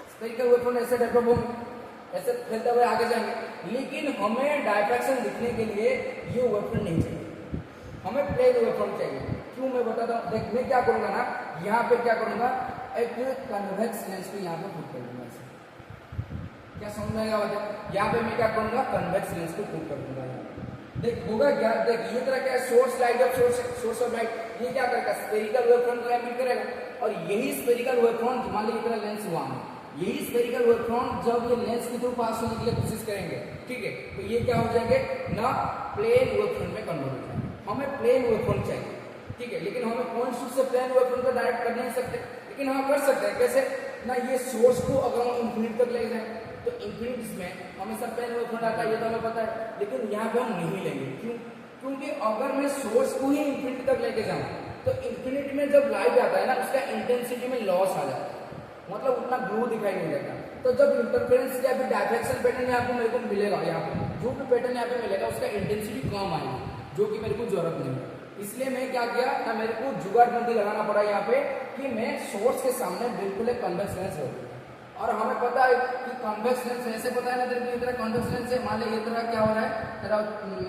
स्फेरिकल वेवफ्रंट ऐसे डेवलप होंगे, ऐसे फैलते हुए आगे जाएंगे, लेकिन हमें डायफ्रैक्शन दिखने के लिए ये वेवफ्रंट नहीं चाहिए, हमें प्लेन वेवफ्रंट चाहिए। क्यों, मैं बताता हूँ। देख, मैं क्या करूंगा ना, यहाँ पे क्या करूंगा, एक कन्वेक्स लेंस को यहाँ पे पुट कर दूंगा ऐसे। क्या समझ में आएगा? यहाँ पे मैं क्या करूंगा, कन्वेक्स लेंस को पुट कर दूंगा। देख होगा क्या, देख ये तरह क्या है, source light of source of light, ये क्या करेगा, स्फेरिकल वेवफ्रंट को एमिट करेगा, और यही स्फेरिकल वेवफ्रंट, मान लीजिए इतना लेंस हुआ है, यही स्फेरिकल वेवफ्रंट जब ये लेंस के थ्रू पास होने के लिए कोशिश करेंगे, ठीक है, तो ये क्या हो जाएंगे ना, प्लेन वेवफ्रंट में कन्वर्ट हो जाएंगे। हमें प्लेन वेवफ्रंट चाहिए, ठीक है, लेकिन हमें पॉइंट सोर्स से प्लेन वेवफ्रंट को डायरेक्ट कर नहीं सकते, लेकिन हम कर सकते हैं। कैसे ना, ये सोर्स को अगर हम इंफिनिट तक ले जाएं तो इंफिनिट में हमेशा प्लेन वेवफ्रंट आता है, ये तो हमें पता है, लेकिन यहाँ पे हम नहीं लेंगे। क्यों? क्योंकि अगर मैं सोर्स को ही इंफिनिट तक लेके जाऊँ तो इंफिनिट में जब लाइट आता है ना, उसका इंटेंसिटी में लॉस आ जाता है, मतलब उतना ग्लो दिखाई नहीं देता। तो जब इंटरफेरेंस या फिर डायफ्रैक्शन पैटर्न यहाँ पे मेरे को मिलेगा, यहाँ पे जो भी पैटर्न यहाँ पे मिलेगा उसका इंटेंसिटी कम आएगी, जो कि मेरे को जरूरत नहीं है। इसलिए मैं क्या किया ना, मेरे को जुगाड़बंदी लगाना पड़ा यहाँ पे कि मैं सोर्स के सामने बिल्कुल एक कन्वेक्स लेंस रखूं, और हमें पता है कि कन्वेक्स लेंस ऐसे पता है ना तेरे को, इधर कन्वेक्स लेंस है, मान लीजिए ये तरह क्या हो रहा है तेरा,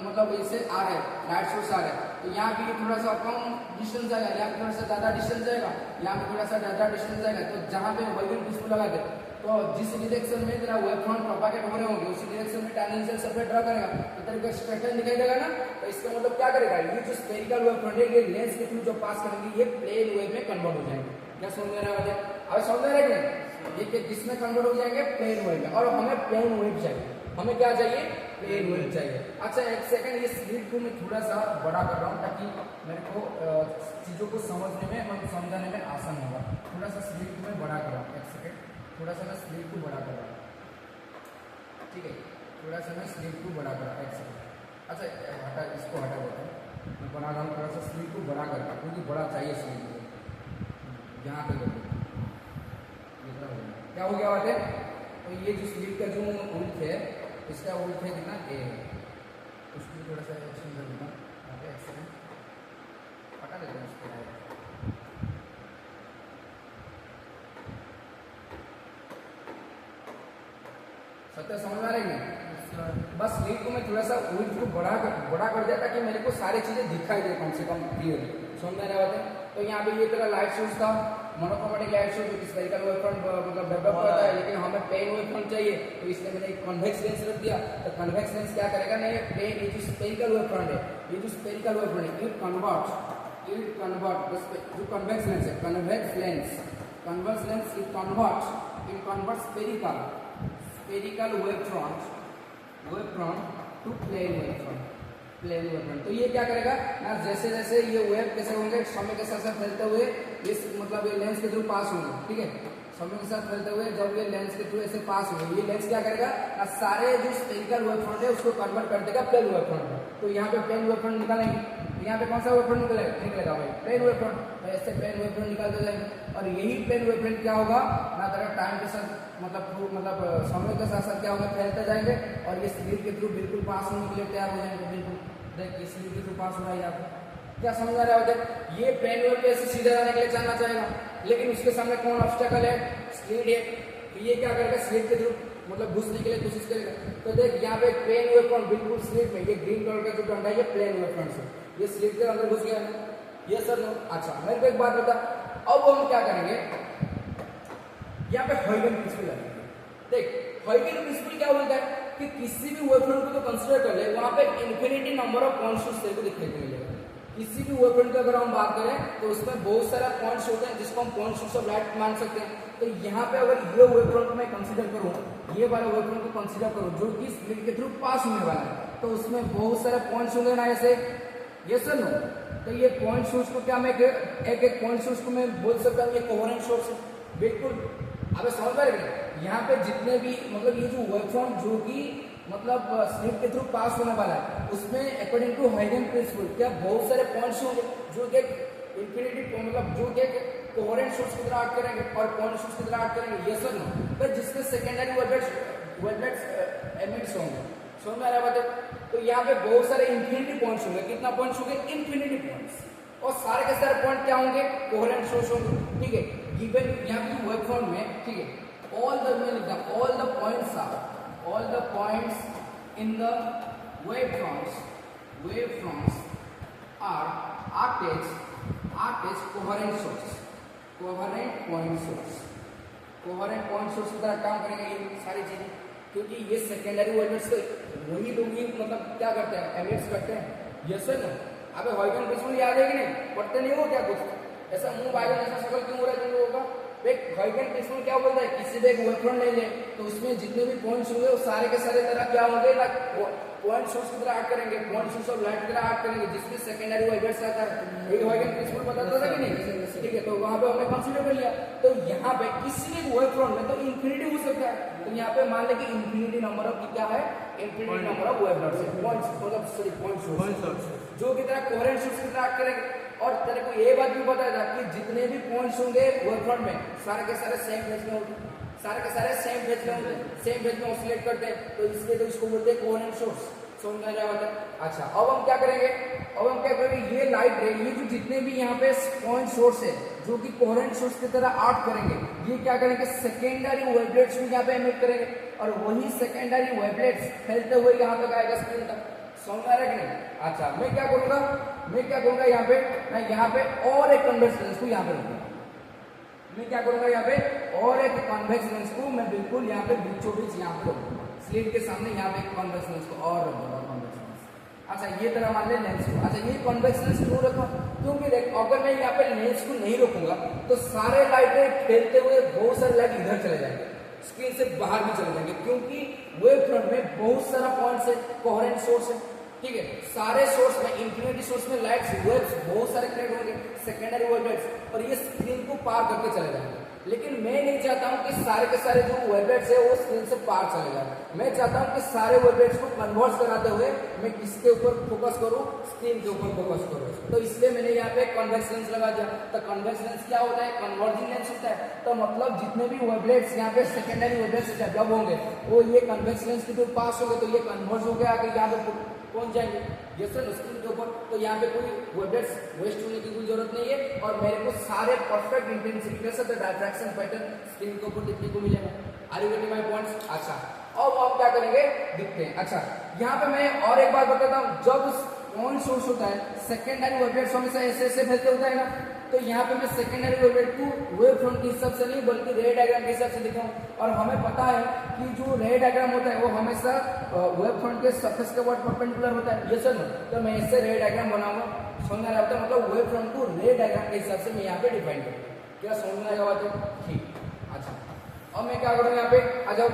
मतलब ऐसे आ रहा है लाइट सोर्स आ रहा है, तो यहाँ पे थोड़ा सा कम डिस्टेंस आएगा, यहाँ पे थोड़ा सा ज्यादा डिस्टेंस जाएगा, यहाँ पे थोड़ा सा ज्यादा डिस्टेंस जाएगा। तो जहाँ पे वेवलेंथ डिस्प्ले लगा दे, तो जिस डायरेक्शन में तेरा वेवफ्रंट प्रोपागेट हो रहे होंगे उसी डायरेक्शन में टेंजेंशियल सर्फेस ड्रा करेगा, तो तेरे को पैटर्न दिखाई देगा ना। तो इसका मतलब क्या करेगा, ये जो स्फेरिकल वेवफ्रंट है ये लेंस के थ्रू जो पास करेंगे ये प्लेन वेव में कन्वर्ट हो जाएंगे। क्या समझ में आ रहा है? अब समझ में आ रहा है ये किसमें कन्वर्ट हो जाएंगे, प्लेन वेव में, और हमें प्लेन वेव चाहिए, हमें क्या चाहिए, प्लेन वेव चाहिए। अच्छा एक सेकंड, ये स्लिट को मैं थोड़ा सा बड़ा कर रहा हूँ ताकि मेरे को चीज़ों को समझने में और समझाने में आसान होगा। थोड़ा सा स्लिट को मैं बड़ा कर रहा हूँ, एक सेकंड, थोड़ा सा मैं स्लिट को बड़ा कर रहा हूँ, ठीक है, थोड़ा सा मैं स्लिट को बड़ा कर रहा हूँ, एक सेकंड। अच्छा हटा, इसको हटा देता हूँ, मैं बना रहा हूँ थोड़ा सा स्लिट को बड़ा करता हूँ, क्योंकि बड़ा चाहिए स्लिट को। यहाँ पे क्या हो गया बात है, तो ये जो स्लिट का जो उल्ट है, इसका उल्ट है कितना, ए है, उसको थोड़ा सा एक्शन कर दूँगा, यहाँ पे एक्शन हटा देते हैं उसको। सत्य समझ आ रही है? बस स्लिट को मैं थोड़ा सा उल्ट को बड़ा कर दिया ताकि मेरे को सारी चीजें दिखाई दे कम से कम क्लियरली। समझ में आ रहा है? तो यहाँ पे ये तरह लाइट सोर्स था, मोनोक्रोमैटिक लाइट सोर्स, जो कि स्फेरिकल वेवफ्रंट मतलब डेवलप करता है, लेकिन हमें प्लेन वेवफ्रंट चाहिए, तो इसलिए मैंने एक कन्वेक्स लेंस रख दिया। तो कन्वेक्स लेंस क्या करेगा ना, ये प्लेन, ये जो स्फेरिकल वेवफ्रंट है, ये जो स्फेरिकल वेवफ्रंट है, इट कन्वर्ट जो कन्वेक्स लेंस है, convex lens it convert spherical wavefront to plane wavefront. तो ये क्या करेगा ना, जैसे जैसे ये वेव कैसे होंगे, समय के साथ साथ फैलते हुए इस मतलब ये लेंस के थ्रू पास होंगे, ठीक है, समय के साथ फैलते हुए जब ये लेंस के थ्रू ऐसे पास होंगे, ये लेंस क्या करेगा ना, सारे जो स्फेरिकल वेवफ्रंट है उसको कन्वर्ट कर देगा प्लेन वेवफ्रंट में। तो यहाँ पे प्लेन वेवफ्रंट निकालेंगे, यहाँ पे कौन सा वेवफ्रंट निकलेगा भाई, प्लेन वेवफ्रंट। तो ऐसे प्लेन वेवफ्रंट निकालते जाएंगे। और यही प्लेन वेवफ्रंट क्या होगा ना तरह टाइम के साथ मतलब समय के साथ साथ क्या होगा फैलते जाएंगे और ये स्लिट के थ्रू बिल्कुल पास होने के लिए तैयार हो जाएंगे। बिल्कुल देखिए स्लिट के थ्रू पास हो रहा है यहाँ पे, क्या समझ आ रहा है? ये प्लेन वेव ऐसे सीधे जाने के लिए जाना चाहेगा, लेकिन उसके सामने कौन ऑब्स्टेकल है? स्लिट है। तो ये क्या करेगा? स्लिट के थ्रू मतलब घुसने के लिए कोशिश करेगा। तो देख यहाँ पे प्लेन वेवफ्रंट बिल्कुल स्लिट में, ये ग्रीन कलर का जो डंडा है ये प्लेन वेवफ्रंट है, ये स्लिट के अंदर घुस गया है। ये सर नो। अच्छा मेरे को एक बात बता, अब हम क्या करेंगे? यहाँ पे हाइगन प्रिंसिपल लगाएंगे। देख हाइगन प्रिंसिपल क्या बोलता है कि किसी भी वेवफ्रंट को तो कंसीडर कर ले, वहां पे इन्फिनिटी नंबर ऑफ पॉइंट्स तेरे को दिखने को मिलेगा। किसी भी वेवफ्रंट की अगर हम बात करें तो उसमें बहुत सारा पॉइंट्स होते हैं जिसको हम पॉइंट सोर्स ऑफ लाइट मान सकते हैं। तो यहाँ पे अगर ये वेवफ्रंट को मैं कंसीडर करूँ, ये वाला वेवफ्रंट को कंसीडर करूँ जो कि स्लिट के थ्रू पास होने वाला है, तो उसमें बहुत सारे पॉइंट्स होंगे ना ऐसे, ये सर नो। तो ये पॉइंट सोर्स को क्या मैं एक पॉइंट सोर्स को मैं बोल सकता हूँ ये कोहेरेंट सोर्स है। बिल्कुल अबे समझ पा रहे? यहाँ पे जितने भी मतलब ये जो वेवफ्रंट जो कि मतलब स्लिट के थ्रू पास होने वाला है, उसमें अकॉर्डिंग टू हाइगन प्रिंसिपल क्या बहुत सारे पॉइंट्स होंगे जो कि इंफिनिटी मतलब जो कि कोहेरेंट सोर्स की तरह एक्ट करेंगे और पॉइंट सोर्स की तरह एक्ट करेंगे। यस और नो? पर जिसके सेकेंडरी वेवलेट्स एमिट्स होंगे। समझ में आ रहा है? तो यहाँ पे बहुत सारे इंफिनिटी पॉइंट्स होंगे। कितना पॉइंट्स होंगे? Infinity points. और सारे के सारे पॉइंट क्या होंगे? कोहेरेंट सोर्स होंगे। ठीक है, गिवन यहाँ पे वेवफ्रंट में, ठीक है, all the points in the wavefronts are act is coherent source, coherent point source की तरह काम करेंगे ये सारी चीजें, क्योंकि ये सेकेंडरी वेवलेट्स को वही लोग ही मतलब क्या करते हैं? एमिट्स करते हैं। यस सर ना? अबे हाइगन प्रिंसिपल याद है कि नहीं? पढ़ते नहीं हो क्या कुछ? ऐसा मुंह बाइगन ऐसा शक्ल क्यों हो रहा है तुम लोगों का? एक हाइगन प्रिंसिपल क्या बोलता है? किसी भी एक वेवफ्रंट ले ले तो उसमें जितने भी पॉइंट्स होंगे वो सारे के सारे तरह क्या होंगे ना पॉइंट सोर्स की तरह एक्ट करेंगे, पॉइंट सोर्स ऑफ लाइट की तरह एक्ट करेंगे, जिसमें सेकेंडरी वेवलेट्स आता है। यही हाइगन प्रिंसिपल बताता था कि नहीं? ठीक है, तो वहां पे हमने कंसीडर कर लिया। तो यहाँ पे किसी भी वेवफ्रंट में तो इंफिनिटी हो सकता है। तो यहाँ पे मान ले कि इंफिनिटी नंबर ऑफ क्या है? इंफिनिटी नंबर ऑफ वेवलेट्स है, पॉइंट सोर्स जो की तरह कोहेरेंट सोर्स की तरह एक्ट करेंगे। और तेरे को ये बात भी पता था कि जितने भी पॉइंट्स होंगे वेवफ्रंट में सारे के सारे सेम फेज में होंगे, सारे के सारे सेम फेज में ऑसिलेट करते हैं, तो इसलिए तो इसको बोलते हैं कोहेरेंट सोर्स। समझ में आ रहा है? अच्छा अब हम क्या करेंगे? ये लाइट है, ये जो जितने भी यहाँ पे पॉइंट सोर्स है जो कि कोहेरेंट सोर्स की तरह एक्ट करेंगे, ये क्या करेंगे? सेकेंडरी वेवलेट्स को यहाँ पे एमिट करेंगे और वही सेकेंडरी वेवलेट्स फैलते हुए यहाँ तक आएगा स्क्रीन तक। समझ में आ रहा है कि नहीं? अच्छा मैं क्या करूंगा यहाँ पे? मैं यहाँ पे और एक कन्वेक्स लेंस को यहाँ पे रखूंगा। मैं क्या करूंगा यहाँ पे? और एक कन्वेक्स लेंस को मैं बिल्कुल यहाँ पे बीचों बीच यहाँ पे रखूंगा, स्लिट के सामने यहाँ पे एक कन्वेक्स लेंस को और रखूंगा। अच्छा ये तरह मान ले लेंस को। अच्छा ये कन्वेक्स लेंस क्यों रखा? क्योंकि देख अगर मैं यहाँ पे लेंस को नहीं रखूंगा तो सारे लाइटें फैलते हुए बहुत सारे लाइट इधर चले जाएंगे, स्क्रीन से बाहर भी चले जाएंगे, क्योंकि वेवफ्रंट में बहुत सारा पॉइंट्स है, कोहेरेंट सोर्स है। ठीक है, सारे सोर्स में इंफिनिटी सोर्स में लाइट्स वेव्स बहुत सारे क्रिएट होंगे, सेकेंडरी वेवलेट्स, और ये स्क्रीन को पार करके चले जाएंगे। लेकिन मैं नहीं चाहता हूं कि सारे के सारे जो वेवलेट्स है वो स्क्रीन से पार चले जाए। मैं चाहता हूं कि सारे वेवलेट्स को कन्वर्ट कराते हुए मैं किसके ऊपर फोकस करूं? स्क्रीन के ऊपर फोकस करूं। तो इसलिए मैंने यहाँ पे कन्वेक्स लेंस लगा दिया। तो कन्वेक्स लेंस क्या होता है? कन्वर्जिंग लेंस होता है। तो मतलब जितने भी वेवलेट्स यहाँ पे सेकेंडरी वेवलेट्स डेवलप होंगे वो ये कन्वेक्स लेंस के थ्रू पास होंगे, तो ये कन्वर्ज हो गया आगे यहाँ पे पहुंच जाएंगे ये सर स्क्रीन के ऊपर। तो यहाँ पे कोई वेवलेट्स वेस्ट होने की कोई जरूरत नहीं है और मेरे को सारे परफेक्ट इंटेंसिटी के साथ डायफ्रैक्शन पैटर्न स्क्रीन के ऊपर देखने को मिलेगा। Are you getting my points? अच्छा अब हम क्या करेंगे देखते हैं। अच्छा यहाँ पे मैं और एक बात बताता हूँ, जब पॉइंट सोर्स होता है सेकेंडरी वेवलेट्स हमेशा ऐसे ऐसे फैलते होता है ना, तो यहाँ पे मैं सेकेंडरी वेवलेट को वेव फ्रंट के हिसाब से नहीं बल्कि रे डायग्राम के हिसाब से दिखाऊं। और हमें पता है कि जो रे डायग्राम होता है वो हमेशा वेव फ्रंट के सरफेस के ऊपर परपेंडिकुलर होता है। ये सर ना, तो मैं इससे रे डायग्राम बनाऊंगा। समझ में आ रहा है? मतलब वेव फ्रंट को रे डायग्राम के हिसाब से मैं यहाँ पे डिफाइन करूँ। क्या समझ में आएगा बात? ठीक। अच्छा अब मैं क्या करूँगा यहाँ पे? आ जाओ।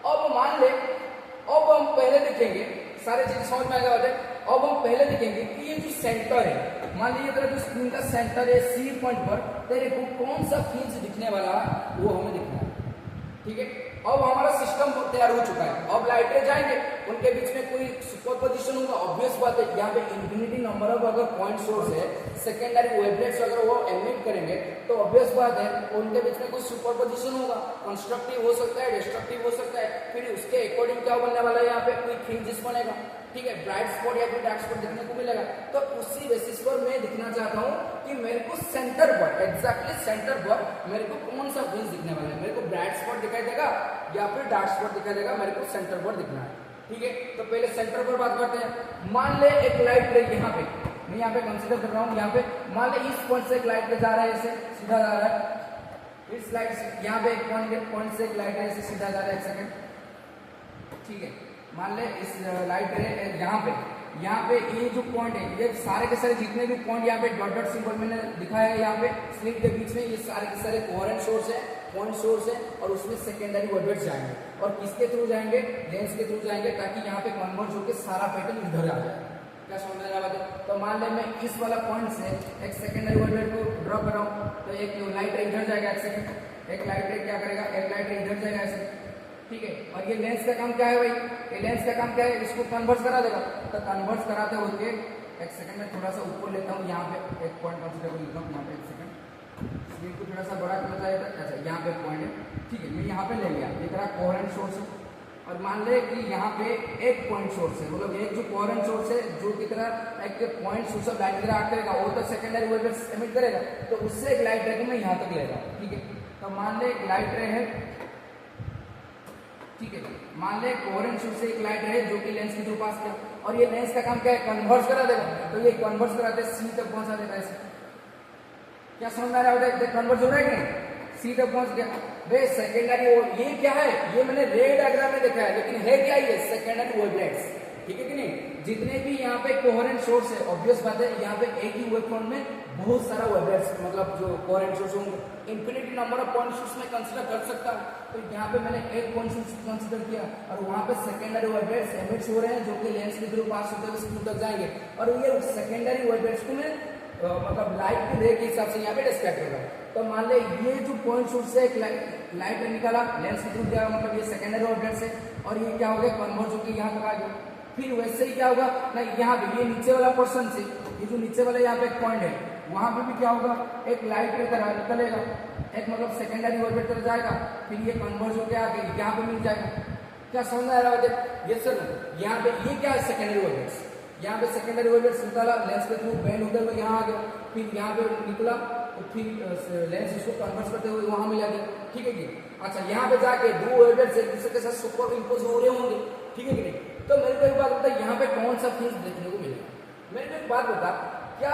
अब मान ले, अब हम पहले देखेंगे सारे चीज समझ में आएगा बात। अब हम पहले देखेंगे कि ये जो सेंटर है, मान लीजिए तेरा जो स्क्रीन का सेंटर है सी पॉइंट पर, तेरे को कौन सा फ्रिंज दिखने वाला है वो हमें दिखना है। ठीक है, अब हमारा सिस्टम तैयार हो चुका है। अब लाइटें जाएंगे, उनके बीच में कोई सुपरपोजिशन होगा, ऑब्वियस बात है। यहाँ पे इन्फिनिटी नंबर ऑफ अगर पॉइंट सोर्स है, सेकेंडरी वेवलेट्स अगर वो एमिट करेंगे तो ऑब्वियस बात है उनके बीच में कोई सुपरपोजिशन होगा, कंस्ट्रक्टिव हो सकता है, डिस्ट्रक्टिव हो सकता है। फिर उसके अकॉर्डिंग क्या बनने वाला है, यहाँ पे कोई फ्रिंजेस बनेगा, ठीक है, ब्राइट स्पॉट या फिर डार्क स्पॉट देखने को मिलेगा। तो उसी बेसिस पर मैं दिखना चाहता हूँ कि मेरे को सेंटर पर, एग्जैक्टली सेंटर पर मेरे को कौन सा फ्रिंज दिखने वाला है, मेरे को ब्राइट स्पॉट दिखाई देगा या फिर डार्क स्पॉट दिखाई देगा, मेरे को सेंटर पर दिखना है, ठीक है। तो पहले सेंटर पर बात करते हैं। मान ले एक लाइट रे यहाँ पे, मैं यहाँ पे कंसीडर कर रहा हूँ, यहाँ पे मान ले इस पॉइंट से एक लाइट जा रहा है, ऐसे सीधा जा रहा है, इस लाइट यहाँ पे एक पॉइंट से एक लाइट है, ऐसे सीधा जा रहा है, एक सेकंड, ठीक है। मान ले इस लाइट रे यहाँ पे ये जो पॉइंट है, ये सारे के सारे जितने भी पॉइंट यहाँ पे डॉट डॉट सिंबल मैंने दिखाया है, यहाँ पे स्लिट के बीच में ये सारे के सारे कोहेरेंट सोर्स है, पॉइंट सोर्स है, और उसमें सेकेंडरी वेवलेट्स जाएंगे, और किसके थ्रू जाएंगे, लेंस के थ्रू जाएंगे, ताकि यहाँ पे कन्वर्ज होकर सारा पैटर्न इधर आ जाए। क्या समझ में आ रहा है? तो मान ले मैं इस वाला पॉइंट से एक सेकेंडरी वेवलेट को ड्रॉ कर रहा हूँ, तो एक लाइट इधर जाएगा, एक सेकंड, एक लाइट क्या करेगा, एक लाइट इधर जाएगा ऐसे, ठीक है। और ये लेंस का काम क्या है भाई, ये लेंस का काम क्या है, इसको कन्वर्ट करा देगा। तो कन्वर्ट कराते हुए एक सेकंड में थोड़ा सा ऊपर लेता हूँ, यहाँ पे एक पॉइंट कंसीडर कर लेता हूँ, यहाँ पे एक सेकंड, स्क्रीन को थोड़ा सा बड़ा करना चाहिए था, ऐसा यहाँ पे पॉइंट है, ठीक है। मैं यहाँ पे ले लिया, ये तरह कोहेरेंट सोर्स है, और मान ले कि यहाँ पे एक पॉइंट सोर्स है, मतलब एक जो कोहेरेंट सोर्स है जो की तरह एक पॉइंट सोर्स ऑफ लाइट की तरह करेगा, वो तो सेकेंडरी वेवलेट्स एमिट करेगा, तो उससे एक लाइट रे को मैं यहाँ तक लेगा, ठीक है। तो मान ले एक लाइट रे है, ठीक है, मान ले कोहेरेंट सोर्स से एक लाइट है जो कि लेंस के थ्रू पास किया, और ये लेंस का काम क्या है, कन्वर्ट करा देगा। तो ये कन्वर्ट कराते सी तक पहुंचा देगा ऐसे। क्या समझ में आ रहा है, कन्वर्ट हो रहा है कि नहीं, सी तक पहुंच गया बे सेकेंडरी। और ये क्या है, ये मैंने रेड डायग्राम में देखा है, लेकिन है क्या ये सेकेंडरी वेवलेट्स, ठीक है कि नहीं। जितने भी यहाँ पे कोहेरेंट सोर्स है, ऑब्वियस बात है यहाँ पे एक ही वेवफ्रंट में बहुत सारा वेवलेट्स, मतलब जो कोहेरेंट सोर्स होंगे, infinity number of point source में कंसीडर कर सकता हूँ। तो यहाँ पे मैंने एक पॉइंट सोर्स कंसीडर किया, और वहाँ पे सेकेंडरी वेवलेट्स एमिट हो रहे हैं जो कि लेंस के थ्रू पास होते हुए स्क्रू तक जाएंगे, और ये सेकेंडरी वेवलेट्स को मैं मतलब लाइट की रे के हिसाब से यहाँ पे डिस्क्राइब कर रहा हूँ। तो मान ले ये जो पॉइंट सोर्स से एक लाइट निकाला, लेंस के थ्रू गया, मतलब ये सेकेंडरी वेवलेट्स है, और ये क्या हो गया, कन्वर्ट होकर यहाँ तक आ गया। फिर वैसे ही क्या होगा ना, यहाँ पे ये नीचे वाला पोर्शन से, ये जो नीचे वाला यहाँ पे एक पॉइंट है, वहां पे भी क्या होगा, एक लाइट की तरह निकलेगा, एक मतलब सेकेंडरी वेवलेट तरह जाएगा, फिर ये कन्वर्ज होकर आके यहाँ पे मिल जाएगा। क्या समझ में आ रहा है? ये सर यहाँ पे ये क्या है, सेकेंडरी वेवलेट्स, यहाँ पे सेकेंडरी वेवलेट्स निकाला, लेंस के थ्रू बेंड होकर हुए यहाँ आ गया, फिर यहाँ पे निकला, और फिर लेंस इसको कन्वर्ट करते हुए वहां मिला गया, ठीक है कि। अच्छा, यहाँ पे जाके दो वेवलेट्स एक दूसरे के साथ सुपर इम्पोज हो रहे होंगे, ठीक है कि नहीं। तो मेरे को एक बात बता, यहाँ पे कौन सा फ्रिंज देखने को मिलेगा, मेरे को एक बात बता, क्या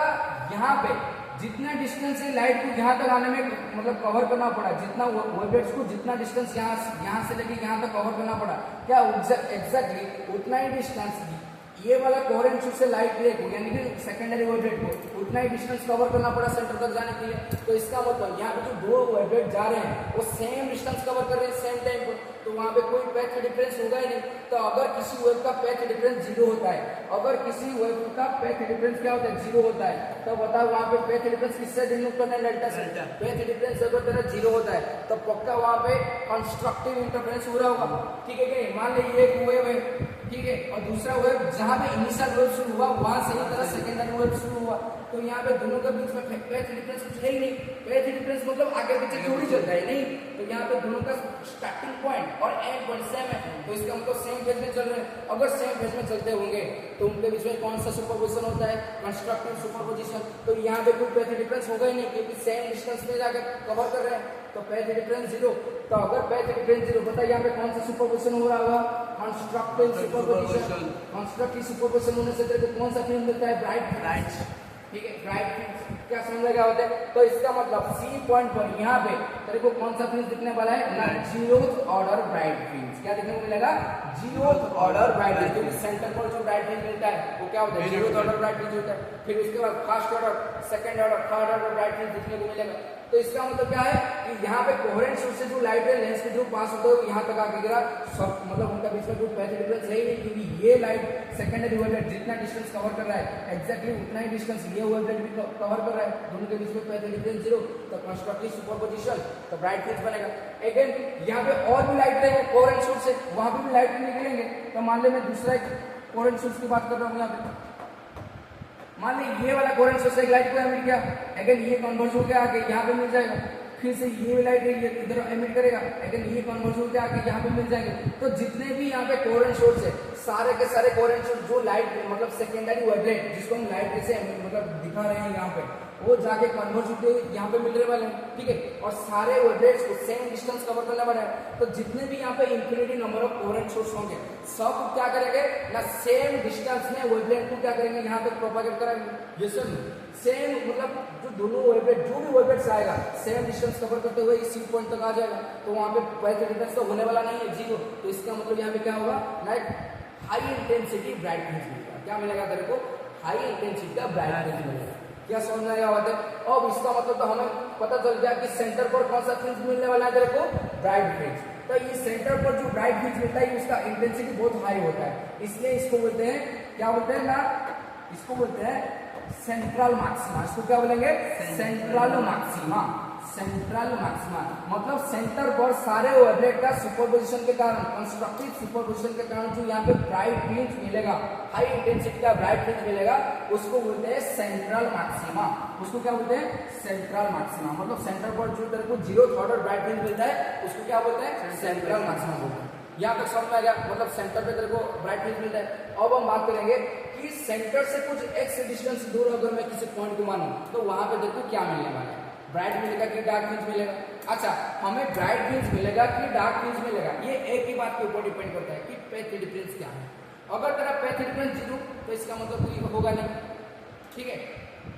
यहाँ पे जितना डिस्टेंस है लाइट को यहाँ तक आने में मतलब कवर करना पड़ा, जितना वेवलेट्स को जितना डिस्टेंस यहाँ से लेके यहाँ तक कवर करना पड़ा, क्या एग्जैक्टली उतना ही डिस्टेंस ये वाला कोहेरेंट सोर्स से लाइट रे को, यानी कि सेकेंडरी वेवलेट को उतना ही डिस्टेंस कवर करना पड़ा सेंटर तक जाने के लिए। तो इसका मतलब यहाँ पे जो दो वेवलेट जा रहे हैं वो सेम डिस्टेंस कवर कर रहे हैं सेम टाइम पर, तो वहां पे कोई पैथ डिफरेंस होगा ही नहीं। तो अगर किसी वेव का पैथ डिफरेंस 0 होता है, अगर किसी वेव का पैथ डिफरेंस क्या होता है, 0 होता है, तो बताओ वहां पे पैथ डिफरेंस किससे डिनोट करना है, डेल्टा से। पैथ डिफरेंस अगर तेरा 0 होता है तो पक्का वहां पे कंस्ट्रक्टिव इंटरफेरेंस हो रहा होगा, ठीक है कि। मान लीजिए एक वेव है, ठीक है, और दूसरा वेव जहां पे इनिशियल वेव शुरू हुआ वहां से ही तरह सेकेंडरी वेव शुरू हुआ, तो यहाँ पे दोनों के बीच में पैथ डिफरेंस कुछ है ही नहीं। पैथ डिफरेंस मतलब आगे पीछे थोड़ी चलता है, नहीं, तो यहाँ पे दोनों का स्टार्टिंग पॉइंट और एंड पॉइंट सेम है, तो इसका मतलब सेम फेज में चल रहे हैं। अगर सेम फेज में चलते होंगे तो उनके बीच में कौन सा सुपरपोजिशन होता है, कंस्ट्रक्टिव सुपरपोजिशन। तो यहाँ पे कोई पैथ डिफरेंस होगा ही नहीं, क्योंकि सेम डिस्टेंस में जाकर कवर कर रहे हैं, तो पैथ डिफरेंस 0। तो अगर पैथ डिफरेंस 0 बताइए यहाँ पे कौन सा सुपरपोजिशन हो रहा होगा, कंस्ट्रक्टिव सुपरपोजिशन। कंस्ट्रक्टिव सुपरपोजिशन होने से तेरे को कौन सा फ्रिंज मिलता है, ब्राइट, ठीक है, ब्राइट फ्रिंज। क्या समझ में क्या होता है, तो इसका मतलब सी पॉइंट पर यहाँ पे तेरे को कौन सा फ्रिंज दिखने वाला है ना, 0th ऑर्डर ब्राइट फ्रिंज। क्या देखने को मिलेगा, 0th ऑर्डर ब्राइट फ्रिंज, क्योंकि सेंटर पर जो ब्राइट फ्रिंज मिलता है वो क्या होता है, 0th ऑर्डर ब्राइट फ्रिंज होता है। फिर उसके बाद first order, second order, third order bright fringe दिखने को मिलेगा। तो इसका मतलब क्या है कि यहाँ पे कोहेरेंट सोर्स से जो लाइट है लेंस के थ्रू पास होता है यहाँ तक आके गिरा, सब मतलब उनका बीच में कोई पैथ डिफरेंस है ही नहीं, क्योंकि ये लाइट सेकेंडरी वेवलेट जितना डिस्टेंस कवर कर रहा है एग्जैक्टली उतना ही डिस्टेंस ये वेवलेट भी कवर कर रहा है, दोनों के बीच में पैथ डिफरेंस 0, तो कंस्ट्रक्टिव सुपरपोजिशन, तो ब्राइट फ्रिंज बनेगा। अगेन यहाँ पे और भी लाइट रहेंगे कोहेरेंट सोर्स से, वहां पे भी लाइट निकलेंगे, तो मान ले मैं दूसरा एक कोहेरेंट सोर्स की बात कर रहा हूँ यहाँ पे, मान ली ये वाला कोहेरेंट सोर्स एक लाइट को एमिट किया, अगेन ये कन्वर्ज होकर आके यहाँ पे मिल जाएगा, फिर से ये लाइट इधर एमिट करेगा, अगेन ये कन्वर्ज होकर आके यहाँ पे मिल जाएंगे। तो जितने भी यहाँ पे कोहेरेंट सोर्स है सारे के सारे कोहेरेंट सोर्स जो लाइट मतलब सेकेंडरी वेवलेट जिसको हम लाइट रे से मतलब दिखा रहे हैं यहाँ पे, वो जाके कन्वर्ज होते यहाँ पे मिलने वाले हैं, ठीक है, और सारे वेवलेट्स को सेम डिस्टेंस कवर करने वाले हैं। तो जितने भी यहाँ पे infinity number of coherent source होंगे सब क्या करेंगे ना सेम डिस्टेंस में वेवलेट को क्या करेंगे यहाँ तक प्रोपागेट कराएंगे, ये सब सेम मतलब जो दोनों वेवलेट जो भी वेवलेट्स आएगा सेम डिस्टेंस कवर करते हुए इसी पॉइंट तक आ जाएगा, तो वहाँ पे पैथ डिफरेंस तो होने वाला नहीं है 0, तो इसका मतलब यहाँ पे क्या होगा like high intensity bright fringe मिलेगा। क्या मिलेगा तेरे को? हाई इंटेंसिटी का ब्राइट फ्रिंज मिलेगा। क्या समझ में आया बात है? अब इसका मतलब तो हमें पता चल गया कि सेंटर पर कौन सा फ्रिंज मिलने वाला है तेरे को? Bright fringe. तो ये सेंटर पर जो ब्राइट फ्रिंज मिलता है उसका इंटेंसिटी बहुत हाई होता है, इसलिए इसको बोलते हैं, क्या बोलते हैं ना, इसको बोलते हैं सेंट्रल मैक्सिमा। इसको क्या बोलेंगे? Central maxima. सेंट्रल मैक्सिमा मतलब सेंटर पर सारे वेवलेट का सुपरपोजिशन के कारण, कंस्ट्रक्टिव सुपरपोजिशन के कारण जो यहाँ पे ब्राइट फ्रिंज मिलेगा, हाई इंटेंसिटी का ब्राइट फ्रिंज मिलेगा, उसको बोलते हैं सेंट्रल मैक्सिमा। उसको क्या बोलते हैं? Central maxima. मतलब सेंटर पर जो तेरे को 0th ऑर्डर ब्राइट फ्रिंज मिलता है उसको क्या बोलते हैं? सेंट्रल मैक्सिमा बोलते हैं। यहाँ तक समझ में आ गया? मतलब सेंटर पे तेरे को ब्राइट फ्रिंज मिलता है। अब हम बात करेंगे कि सेंटर से कुछ x डिस्टेंस दूर अगर मैं किसी पॉइंट को मानूं तो वहां पे तेरे को क्या मिलने वाला है? ब्राइट मिलेगा कि डार्क फ्रिंज मिलेगा? अच्छा, हमें ब्राइट फ्रिंज मिलेगा कि डार्क फ्रिंज मिलेगा ये एक ही बात के ऊपर डिपेंड करता है कि पैथ डिफरेंस क्या है। अगर तेरा पैथ डिफरेंस 0 तो इसका मतलब कोई होगा नहीं, ठीक है,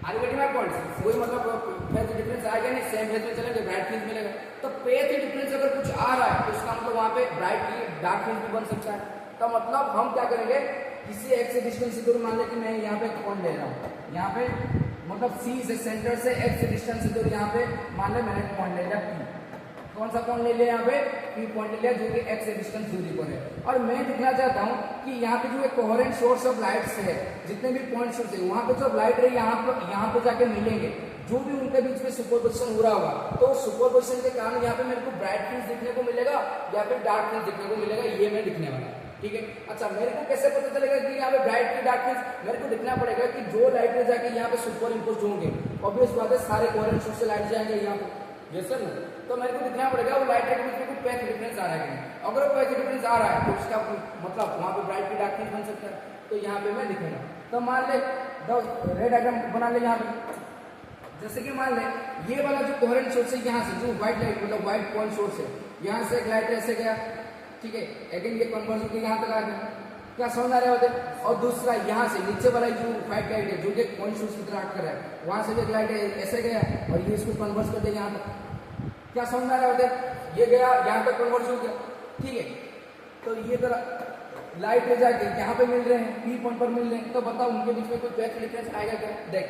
आगे बढ़िए माय पॉइंट, कोई मतलब पैथ डिफरेंस आएगा नहीं, सेम फेज में चलेंगे ब्राइट फ्रिंज मिलेगा। तो पैथ डिफरेंस अगर कुछ आ रहा है तो इसका मतलब वहां पे ब्राइट डार्क फ्रिंज भी बन सकता है। तो मतलब हम क्या करेंगे, किसी x डिस्टेंस से दूर मान ले कि मैं यहाँ पे पॉइंट ले रहा हूँ, यहाँ पे मतलब C से सेंटर से x डिस्टेंस से दूर यहाँ पे मान ले मैंने पॉइंट ले लिया P। कौन सा पॉइंट ले लिया? यहाँ पे P पॉइंट ले लिया जो कि x डिस्टेंस दूरी पर है। और मैं दिखना चाहता हूँ कि यहाँ पे जो एक कोहेरेंट सोर्स ऑफ लाइट है, जितने भी पॉइंट सोर्स है वहां पे जो लाइट रे यहाँ पे जाके मिलेंगे, जो भी उनके बीच में सुपरपोजिशन हो रहा होगा, तो सुपरपोजिशन के कारण यहाँ पे मेरे को ब्राइट फ्रिंज दिखने को मिलेगा या फिर डार्क फ्रिंज दिखने को मिलेगा, ये मैं दिखने वाला है, ठीक है। अच्छा, मेरे को कैसे पता चलेगा कि यहाँ पे ब्राइट की डार्क फ्रिंज? मेरे को दिखना पड़ेगा कि जो लाइट में जाके यहाँ पे सुपर इम्पोज होंगे, ऑब्वियस बात है सारे कोहेरेंट सोर्स से लाइट जाएंगे यहाँ पे, ये सर ना, तो मेरे को दिखना पड़ेगा वो लाइट के बीच में कोई पैथ डिफरेंस आ रहा है कि नहीं। अगर पैथ डिफरेंस आ रहा है तो उसका मतलब वहाँ पे ब्राइट की डार्क फ्रिंज बन सकता है, तो यहाँ पे मैं दिखेगा। तो मान ले रेड डायग्राम बना ले यहाँ पे, जैसे कि मान ले ये वाला जो कोहेरेंट सोर्स है यहाँ से जो व्हाइट लाइट मतलब व्हाइट पॉइंट सोर्स है, यहाँ से एक लाइट ऐसे गया, ठीक है, अगेन ये कन्वर्ज होकर यहाँ तक आ गया। क्या समझ आ रहा होता है? और दूसरा यहाँ से नीचे वाला जो व्हाइट लाइट है जो कि पॉइंट सोर्स की तरह एक्ट कर रहा है, वहां से भी एक लाइट ऐसे गया और ये इसको कन्वर्ज कर देगा यहाँ तक। क्या समझ आ रहा होता है? ये गया यहाँ तक कन्वर्ज हो गया, ठीक है। तो ये तरह लाइट ले जाके यहाँ पे मिल रहे हैं, P पॉइंट पर मिल रहे हैं, तो बताओ उनके बीच में कोई पैथ डिफरेंस आएगा क्या? देख,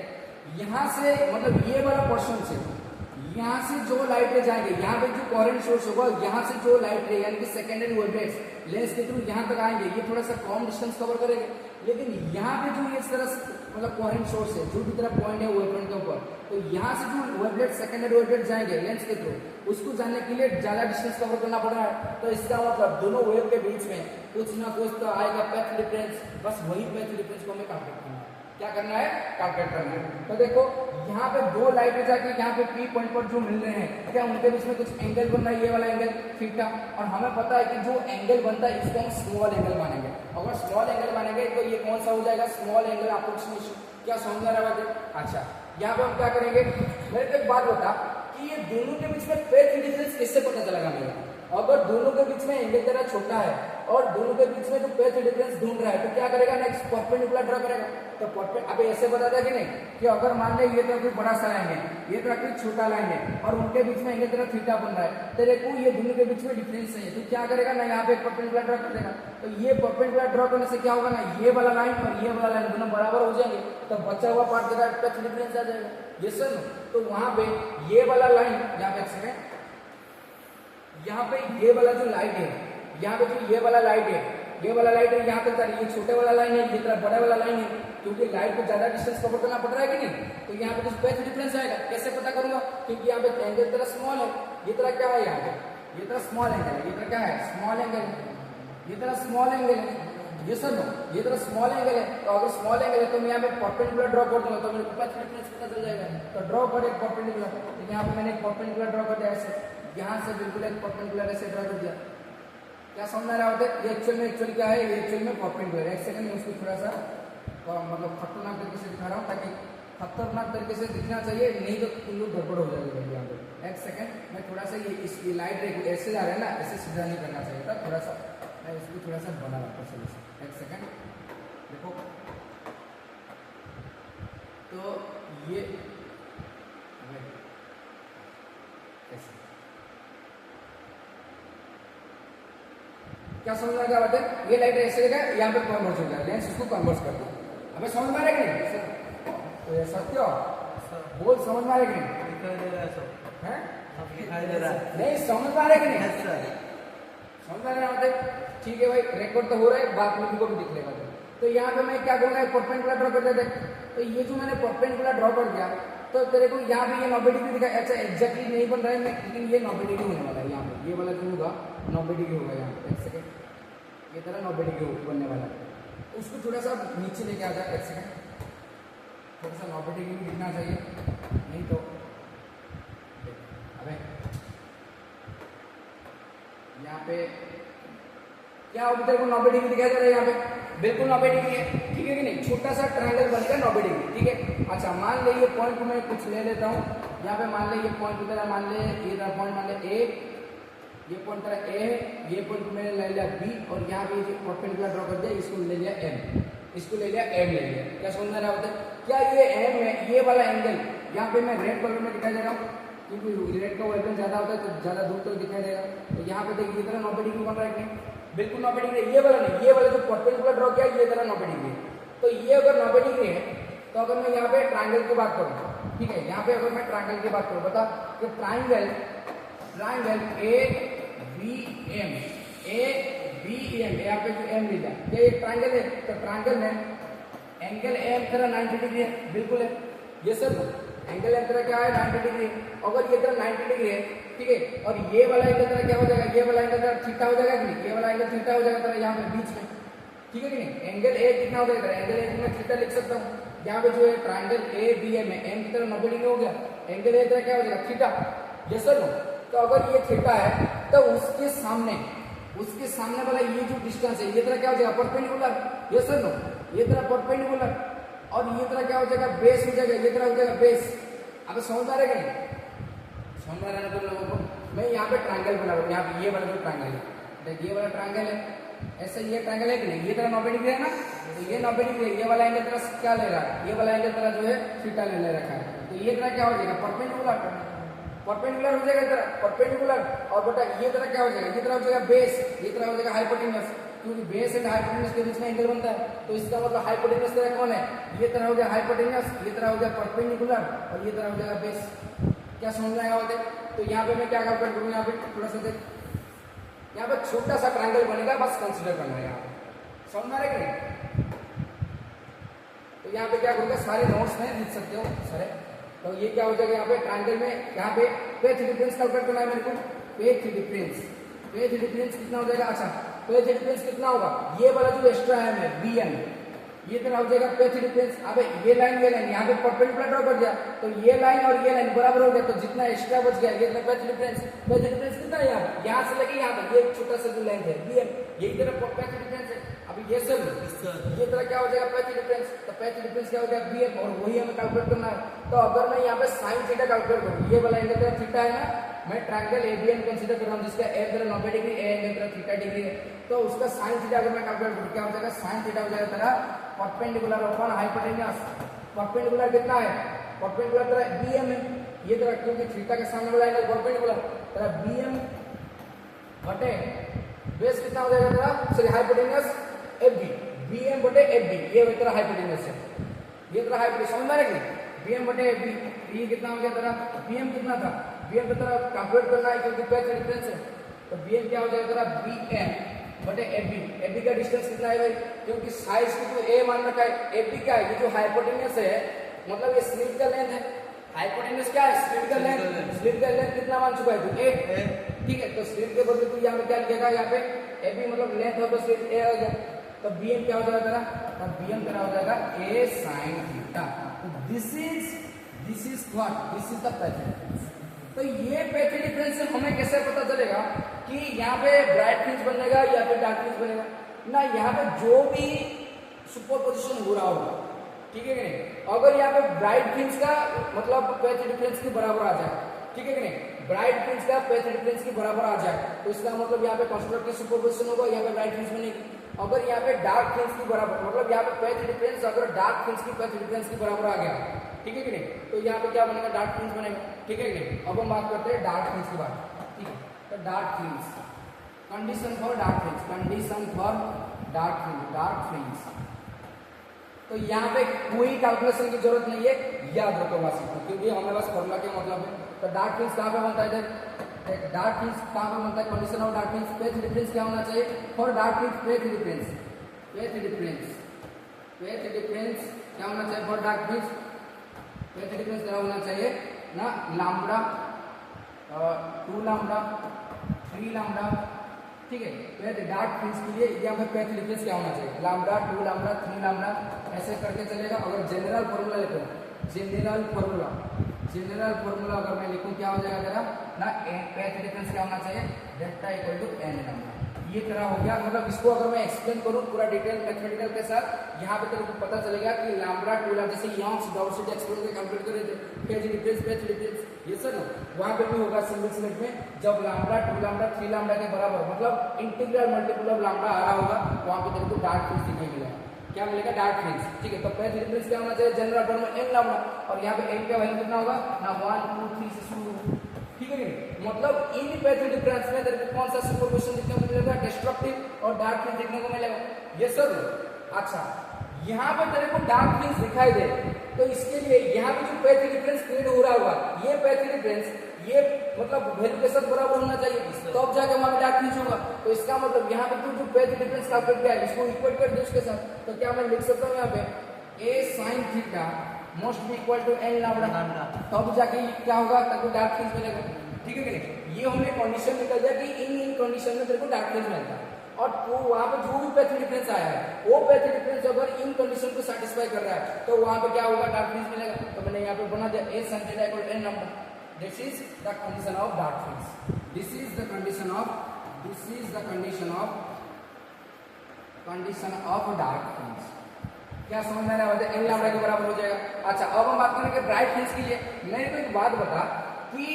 यहाँ से मतलब ये वाला पोर्शन से यहाँ से जो लाइट रे जाएंगे, यहाँ पे जो कोहेरेंट सोर्स होगा, यहाँ से जो लाइट रे यानी कि सेकेंडरी वेवलेट्स लेंस के थ्रू यहाँ तक आएंगे, ये थोड़ा सा कम डिस्टेंस कवर करेंगे। लेकिन यहाँ पे जो इस तरह से मतलब कोहेरेंट सोर्स है, जो भी तरह पॉइंट है वेवफ्रंट के ऊपर, तो यहाँ से जो वेवलेट सेकेंडरी वेवलेट जाएंगे लेंस के थ्रू, उसको जाने के लिए ज्यादा डिस्टेंस कवर करना पड़ रहा है। तो इसका मतलब दोनों वेव के बीच में कुछ ना कुछ तो आएगा पैथ डिफरेंस, बस वही पैथ डिफरेंस को हमें कैलकुलेट करना है। क्या करना है? कैलकुलेट करना है। तो देखो यहाँ पे दो लाइट जाके यहाँ पे P पॉइंट पर जो मिल रहे हैं, क्या उनके बीच में कुछ एंगल बन रहा है? ये वाला एंगल थीटा, और हमें पता है कि जो एंगल बनता है इसको हम स्मॉल एंगल मानेंगे। अगर स्मॉल एंगल मानेंगे तो ये कौन सा हो जाएगा? Small angle approximation. क्या समझ आ रहा है? अच्छा, यहाँ पे हम क्या करेंगे, मेरे को एक बात बता कि ये दोनों के बीच में पैथ डिफरेंस कैसे पता चलेगा मेरा? अगर दोनों के बीच में एंगल तेरा छोटा है और दोनों के बीच में जो पेज डिफरेंस ढूंढ रहा है तो क्या करेगा, नेक्स्ट परपेंडिकुलर ड्रॉ करेगा। तो अब ऐसे बता था कि नहीं कि अगर मान ले ये तो कोई बड़ा सा लाइन है, ये तो कोई छोटा लाइन है और उनके बीच में एंगल तेरा थीटा बन रहा है, तेरे को ये दोनों के बीच में डिफरेंस है, तो क्या करेगा ना, यहाँ पे एक परपेंडिकुलर ड्रॉ कर देगा। तो ये परपेंडिकुलर ड्रॉ करने से क्या होगा ना, ये वाला लाइन और ये वाला लाइन दोनों बराबर हो जाएंगे, तो बचा हुआ पार्ट तेरा टच डिफरेंस आ जाएगा। ये सर, तो वहां पे ये वाला लाइन, यहाँ पे सेकंड, यहाँ पे ये वाला जो लाइट है, यहाँ पे जो ये वाला लाइट है, ये वाला लाइट है यहाँ पे, ये छोटे वाला लाइन है, ये तरह बड़ा वाला लाइन है, क्योंकि लाइट को ज्यादा डिस्टेंस कवर करना पड़ रहा है कि नहीं, तो यहाँ पे कुछ पेज डिफरेंस आएगा। कैसे पता करूंगा, क्योंकि यहाँ पे एंगल तरह स्मॉल है, ये तरह क्या है, यहाँ पे ये तरह स्मॉल एंगल है, ये तरह क्या है, स्मॉल एंगल, ये तरह स्मॉल एंगल है, ये सर नो, ये तरह स्मॉल एंगल है। तो अगर स्मॉल एंगल है तो मैं यहाँ पे परपेंडिकुलर ड्रॉ कर दूंगा, तो मेरे को पेज डिफरेंस पता चल जाएगा। तो ड्रॉ कर एक परपेंडिकुलर, तो यहाँ पे मैंने एक परपेंडिकुलर ड्रॉ कर दिया ऐसे, यहाँ से बिल्कुल एक परपेंडिकुलर ऐसे ड्रॉ कर दिया। क्या समझ आ रहा होता है, ये एक्चुअल क्या है, ये एक्चुअल में परपेंडिकुलर। एक सेकंड में उसको थोड़ा सा मतलब खतरनाक तरीके से दिखा रहा हूँ, ताकि खतरनाक तरीके से दिखना चाहिए, नहीं तो तुम लोग गड़बड़ हो जाएगी यहाँ पे। एक सेकंड, मैं थोड़ा सा ये लाइट रे ऐसे जा रहा है ना, ऐसे सीधा नहीं करना चाहिए था, थोड़ा सा मैं इसको थोड़ा सा बना रखता हूँ। एक सेकंड देखो, तो ये क्या समझ में आ रहा है, ये लाइट ऐसे लगा, यहाँ पे कन्वर्ट हो जाएगा, लेंस उसको कन्वर्ट कर दो। अबे समझ में आ रहा है कि नहीं, तो ये सत्य बोल, समझ में आ रहा है कि नहीं, दिखाई दे रहा है सब, हैं दिखाई दे रहा है, नहीं समझ में आ रहा है कि नहीं, सर समझ में आ रहा है, ठीक है भाई, रिकॉर्ड तो हो रहा है, बात में को भी दिख लेगा। तो यहाँ पे मैं क्या करूंगा, परपेंडिकुलर ड्रॉ कर देते, तो ये जो मैंने परपेंडिकुलर ड्रॉ कर दिया, तो तेरे को यहाँ पे ये 90 डिग्री दिखा, अच्छा एग्जैक्टली नहीं बन रहा है, लेकिन ये 90 डिग्री होने वाला है, यहाँ पे ये वाला जो होगा 90 डिग्री होगा यहाँ पे। एक सेकंड, ये तरह 90 डिग्री बनने वाला है, उसको थोड़ा सा नीचे लेके आ जाए। एक सेकंड, थोड़ा सा 90 डिग्री भी दिखना चाहिए, नहीं तो अबे यहाँ पे क्या होगा, तेरे को 90 डिग्री दिखाई दे रहा है, यहाँ पे बिल्कुल 90 डिग्री है, ठीक है कि नहीं, छोटा सा ट्रायंगल बनेगा 90 डिग्री, ठीक है। अच्छा मान ले ये पॉइंट को मैं कुछ ले लेता हूँ, यहाँ पे मान ले ये पॉइंट की तरह, मान ले ये तरह पॉइंट, मान ले ए, ये पॉइंट तरह ए है, ये पॉइंट मैंने ले लिया बी, और यहाँ पे ये परपेंडिकुलर ड्रॉ कर दिया, इसको ले लिया एम, इसको ले लिया एम, ले लिया। क्या समझ में आ रहा होता है, क्या ये एम है, ये वाला एंगल यहाँ पे मैं रेड कलर में दिखाई दे रहा हूँ, क्योंकि रेड का वेवलेंथ ज्यादा होता है तो ज्यादा दूर तक दिखाई देगा। तो यहाँ पे देखिए, ये तरह 90 डिग्री बन रहा है कि नहीं, बिल्कुल 90 डिग्री, ये वाला नहीं, ये वाला जो परपेंडिकुलर ड्रॉ किया ये तरह 90 डिग्री है। तो ये अगर 90 डिग्री है, तो अगर मैं यहाँ पे ट्रायंगल की बात करूँ, ठीक है, यहाँ पे अगर मैं ट्रायंगल की बात करूँ, बता कि triangle A B M, A B M, यहाँ पे जो एम मिला, ये एक ट्रायंगल है, तो ट्रायंगल में एंगल एम तरह 90 डिग्री है, बिल्कुल है, ये सर एंगल एम तरह क्या है 90 डिग्री, अगर ये तरह 90 डिग्री है, ठीक है, और ये वाला एंगल तरह क्या हो जाएगा, ये वाला एंगल तरह थीटा हो जाएगा कि नहीं, ये वाला एंगल थीटा हो जाएगा तरह यहाँ पे बीच में, ठीक है कि नहीं, एंगल ए कितना हो जाएगा, एंगल ए में थीटा लिख सकता हूँ, यहाँ पे जो है ट्रायंगल ए बी एम है, एम की तरह 90 डिग्री हो गया, एंगल ए तरह क्या हो जाएगा थीटा, ये सर नो। तो अगर ये थीटा है तो उसके सामने वाला ये जो डिस्टेंस है, ये तरह क्या हो जाएगा परपेंडिकुलर, ये सर नो, ये तरह परपेंडिकुलर, और ये तरह क्या हो जाएगा बेस हो जाएगा, ये तरह हो जाएगा बेस। अब समझ आ रहा है कि समझ आ रहा है तुम लोगों को, मैं यहाँ पे ट्रायंगल बना रहा हूँ, यहाँ पे ये वाला जो ट्रायंगल है, देखिए ये वाला ट्रायंगल है, ऐसा ये ट्रायंगल है कि नहीं, ये तरह 90 डिग्री है ना, तो ये 90 डिग्री है, ये वाला एंगल तरह क्या ले रहा है, ये वाला एंगल तरह जो है थीटा ले रखा है, तो ये तरह क्या हो जाएगा परपेंडिकुलर, परपेंडिकुलर हो जाएगा तरह परपेंडिकुलर, और बेटा ये तरह क्या हो जाएगा, ये तरह हो जाएगा बेस, ये तरह हो जाएगा हाइपोटेन्यूस, क्योंकि बेस एंड हाइपोटेन्यूस के बीच में एंगल बनता है, तो इसका मतलब हाइपोटेन्यूस तरह कौन है, ये तरह हो गया हाइपोटेन्यूस, ये तरह हो गया परपेंडिकुलर, और ये तरह हो जाएगा बेस। क्या समझ में आएगा बोलते, तो यहाँ पे मैं क्या कैलकुलेट करूँ, यहाँ पे थोड़ा सा देख, यहाँ पे छोटा सा ट्रायंगल बनेगा, बस कंसिडर करना है, यहाँ पे समझ में आ रहा है कि नहीं। तो यहाँ पे क्या करूँगा, सारे नोट्स में लिख सकते हो सारे, तो ये क्या हो जाएगा, यहाँ पे ट्रायंगल में यहाँ पे पेज डिफरेंस कैलकुलेट करना है मेरे को, पेज डिफरेंस कितना हो जाएगा, अच्छा पेज डिफरेंस कितना होगा, ये वाला जो एक्स्ट्रा है मैं बी एम, ये तरह हो जाएगा पेज डिफरेंस। अब ये लाइन यहाँ पे परपेंडिकुलर ड्रॉ कर दिया, तो ये लाइन और ये लाइन बराबर हो गया, तो जितना एक्स्ट्रा बच गया ये पेज डिफरेंस कितना है, यहाँ से लेके यहाँ तक ये छोटा सा जो लाइन है बी एम, यही तरह पेज डिफरेंस है। अभी ये सब ये तरह क्या हो जाएगा पेज डिफरेंस, तो पेज डिफरेंस क्या हो जाएगा बी एम, और वही हमें कैलकुलेट करना है। तो अगर मैं यहाँ पे साइन थीटा कैलकुलेट करूँ, ये वाला एंगल तेरा थीटा है ना, मैं ट्रायंगल एबीएन कंसीडर कर रहा हूं जिसका ए मेरा 90 डिग्री ए मेरा थीटा डिग्री है, तो उसका sin थीटा अगर मैं कैलकुलेट करूं क्या हो जाएगा, sin थीटा हो जाएगा तेरा परपेंडिकुलर अपॉन हाइपोटेन्यूज। परपेंडिकुलर कितना है, परपेंडिकुलर तेरा बीएम है, ये तेरा क्योंकि थीटा के सामने वाला एंगल परपेंडिकुलर तेरा बीएम बटे बेस कितना हो जाएगा तेरा, सॉरी हाइपोटेन्यूज एबी, बीएम बटे एबी, ये तेरा हाइपोटेन्यूज है, ये तेरा हाइपोटेन्यूज समझ में आ रहा है, बीएम बटे एबी, ये कितना हो गया तेरा, बीएम कितना था, बीएम तो तेरा कैलकुलेट करना है क्योंकि पेज डिफरेंस है, तो बीएम क्या हो जाएगा तेरा बीएम बटे एबी, एबी का डिस्टेंस कितना है भाई, क्योंकि साइज की तो ए मान रखा है, एबी क्या है, ये जो हाइपोटेन्यूज है मतलब ये स्लिट का लेंथ है, हाइपोटेन्यूज क्या है, स्लिट का लेंथ, स्लिट का लेंथ कितना मान चुका है तू, 8, ठीक है, तो स्लिट के बदले तू यहाँ पे क्या लिखेगा, यहाँ पे एबी मतलब लेंथ हो तो स्लिट ए हो गया, तो बीएम क्या हो जाएगा तेरा, तो बीएम तेरा हो जाएगा ए sin theta. This is what, this is the patch difference. तो ये पैच डिफरेंस से हमें कैसे पता चलेगा कि यहाँ पे ब्राइट फ्रिंज बनेगा या फिर डार्क फ्रिंज बनेगा ना, यहाँ पे जो भी सुपरपोजिशन हो रहा होगा, ठीक है कि नहीं, अगर यहाँ पे ब्राइट फ्रिंज का मतलब पैच डिफरेंस के बराबर आ जाए, ठीक है कि नहीं, ब्राइट फ्रिंज का पैच डिफरेंस के बराबर आ जाए तो इसका मतलब यहाँ पे कंस्ट्रक्टिव सुपरपोजिशन होगा, यहाँ पे ब्राइट फ्रिंज बनेगी। अगर यहाँ पे डार्क फ्रिंज की बराबर मतलब यहाँ पे पैच डिफरेंस अगर डार्क फ्रिंज की पैच डिफरेंस के बराबर आ गया, ठीक है कि नहीं, तो यहाँ पे क्या बनेगा, डार्क फ्रिंज बनेगा, ठीक है कि नहीं। अब हम बात करते हैं डार्क फ्रिंज की बात, ठीक है, तो dark fringe, condition for dark fringe, condition for dark fringe, dark fringe, तो यहाँ पे कोई कैलकुलेशन की जरूरत नहीं है, याद रखो बस, क्योंकि हमें बस फॉर्मूला के मतलब है। तो डार्क फ्रिंज कहाँ पे बनता है, डार्क फ्रिंज कहाँ पे बनता है, condition of dark fringe, page difference क्या होना चाहिए for dark fringe, page difference, page difference, page difference क्या होना चाहिए for dark fringe, page difference क्या होना चाहिए ना, लैम्बडा 2 लैम्बडा 3 लैम्बडा, ठीक है, पेज डार्क फ्रिंज के लिए यहाँ पे पेज डिफरेंस क्या होना चाहिए, लैम्बडा 2 लैम्बडा 3 लैम्बडा, ऐसे करके चलेगा। अगर जनरल फॉर्मूला लिखो, जनरल फॉर्मूला, जनरल फॉर्मूला अगर मैं लिखूं क्या हो जाएगा तेरा ना, पेज डिफरेंस क्या होना चाहिए, delta equal to n lambda, ये तेरा हो गया। मतलब इसको अगर मैं एक्सप्लेन करूं पूरा डिटेल मैथमेटिकल के साथ, यहाँ पे तेरे को पता चलेगा कि लैम्बडा 2 लैम्बडा जैसे यॉन्ग्स डॉर्सी एक्सप्लेन के कैलकुलेट करे थे, पेज डिफरेंस ये सर वहां पे भी होगा सिंगल स्लेट में, जब लैम्बडा 2 लैम्बडा 3 लैम्बडा के बराबर मतलब इंटीग्रल मल्टीपल ऑफ लैम्बडा आ रहा होगा, वहां पे तेरे को डार्क फ्रिंज दिखाई मिलेगा, क्या मिलेगा, डार्क फ्रिंज, ठीक है। तो पेज डिफरेंस क्या होना चाहिए, जनरल टर्म में एन लैम्बडा, और यहाँ पे एन का वैल्यू कितना होगा ना, 1 2 3 से शुरू, ठीक है नहीं, मतलब इन पेज डिफरेंस में तेरे को कौन सा सुपरपोजिशन देखने को मिलेगा, डिस्ट्रक्टिव और डार्क फ्रिंज देखने को मिलेगा, ये सर। अच्छा, यहाँ पे तेरे को डार्क फ्रिंज दिखाई दे तो इसके लिए यहाँ पे जो पेज डिफरेंस क्रिएट हो रहा होगा, ये पेज डिफरेंस ये मतलब वैल्यू के साथ बराबर होना चाहिए, तो अब जाके वहां पे डार्क फ्रिंज होगा। तो इसका मतलब यहाँ पे जो पेज डिफरेंस कैलकुलेट किया है इसको इक्वल कर दे उसके साथ, तो क्या मैं लिख सकता हूँ यहाँ पे a sin theta must be equal to n lambda, तब जाके क्या होगा, तब डार्क फ्रिंज मिलेगा, ठीक है कि नहीं। ये हमने कंडीशन निकल दिया कि इन कंडीशन में तेरे को डार्क फ्रिंज मिलता है, और तो वहां पे जो भी पेज डिफरेंस आया है वो पेज डिफरेंस अगर इन कंडीशन को सेटिस्फाई कर रहा है तो वहां पे क्या होगा, डार्क फ्रिंज मिलेगा। तो मैंने यहाँ पे बना दिया a sin theta equal n lambda, this is the condition of dark fringe, this is the condition of, this is the condition of dark fringe. क्या समझ में आ रहा है, एन लैम्बडा के बराबर हो जाएगा। अच्छा, अब हम बात करेंगे ब्राइट फ्रिंज के लिए। मेरे को एक बात बता कि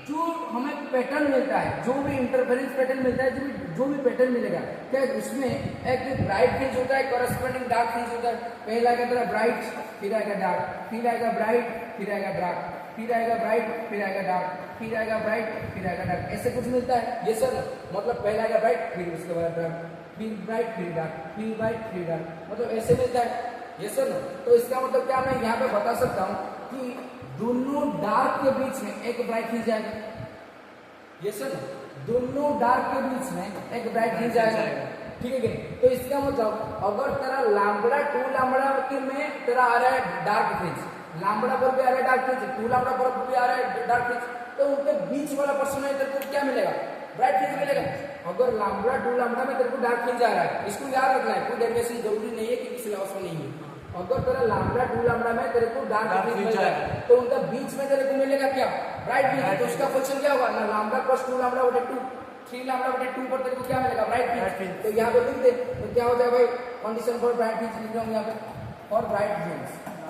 जो हमें पैटर्न मिलता है, जो भी इंटरफेरेंस पैटर्न मिलता है, जो भी पैटर्न मिलेगा, क्या उसमें एक ब्राइट फ्रिंज होता है, कॉरेस्पॉन्डिंग डार्क फ्रिंज होता है। पहला आएगा तेरा ब्राइट, फिर आएगा डार्क, फिर आएगा ब्राइट, फिर आएगा डार्क, फिर आएगा ब्राइट, फिर आएगा डार्क, फिर आएगा ब्राइट, फिर आएगा डार्क, ऐसे कुछ मिलता है। ये सर मतलब पहला आएगा ब्राइट, फिर उसके बाद डार्क, फिर ब्राइट, फिर डार्क, फिर ब्राइट, फिर डार्क, मतलब ऐसे मिलता है। ये सर तो इसका मतलब क्या मैं यहाँ पे बता सकता हूँ कि दोनों डार्क के बीच में एक ब्राइट फ्रिंज आएगा। ये सर दोनों डार्क के बीच में एक ब्राइट फ्रिंज आएगा, ठीक है। तो इसका मतलब अगर तेरा लैम्बडा 2 लैम्बडा में तेरा आ रहा है डार्क फ्रिंज, लैम्बडा पर भी आ रहा है डार्क फ्रिंज, 2 लैम्बडा पर भी आ रहा है डार्क फ्रिंज, तो उनके बीच वाला पर्सन में तेरे को क्या मिलेगा, ब्राइट फ्रिंज मिलेगा। अगर लैम्बडा 2 लैम्बडा में तेरे को डार्क फ्रिंज आ रहा है, इसको याद रखना है, कोई डेरिवेशन जरूरी नहीं है कि किसी सिलेबस में नहीं है। अगर तेरा लैम्बडा 2 लैम्बडा में तेरे को डार्क फ्रिंज मिल जाए तो उनका बीच में तेरे को मिलेगा क्या, ब्राइट फ्रिंज। तो उसका क्वेश्चन क्या होगा ना, लैम्बडा प्लस 2 लैम्बडा बटे 2, 3 लैम्बडा बटे 2 पर तेरे को क्या मिलेगा, ब्राइट फ्रिंज। तो यहाँ पे लिख दे, तो क्या हो जाएगा भाई, कंडीशन फॉर ब्राइट फ्रिंज लिख रहा हूँ यहाँ पे, फॉर ब्राइट फ्रिंज,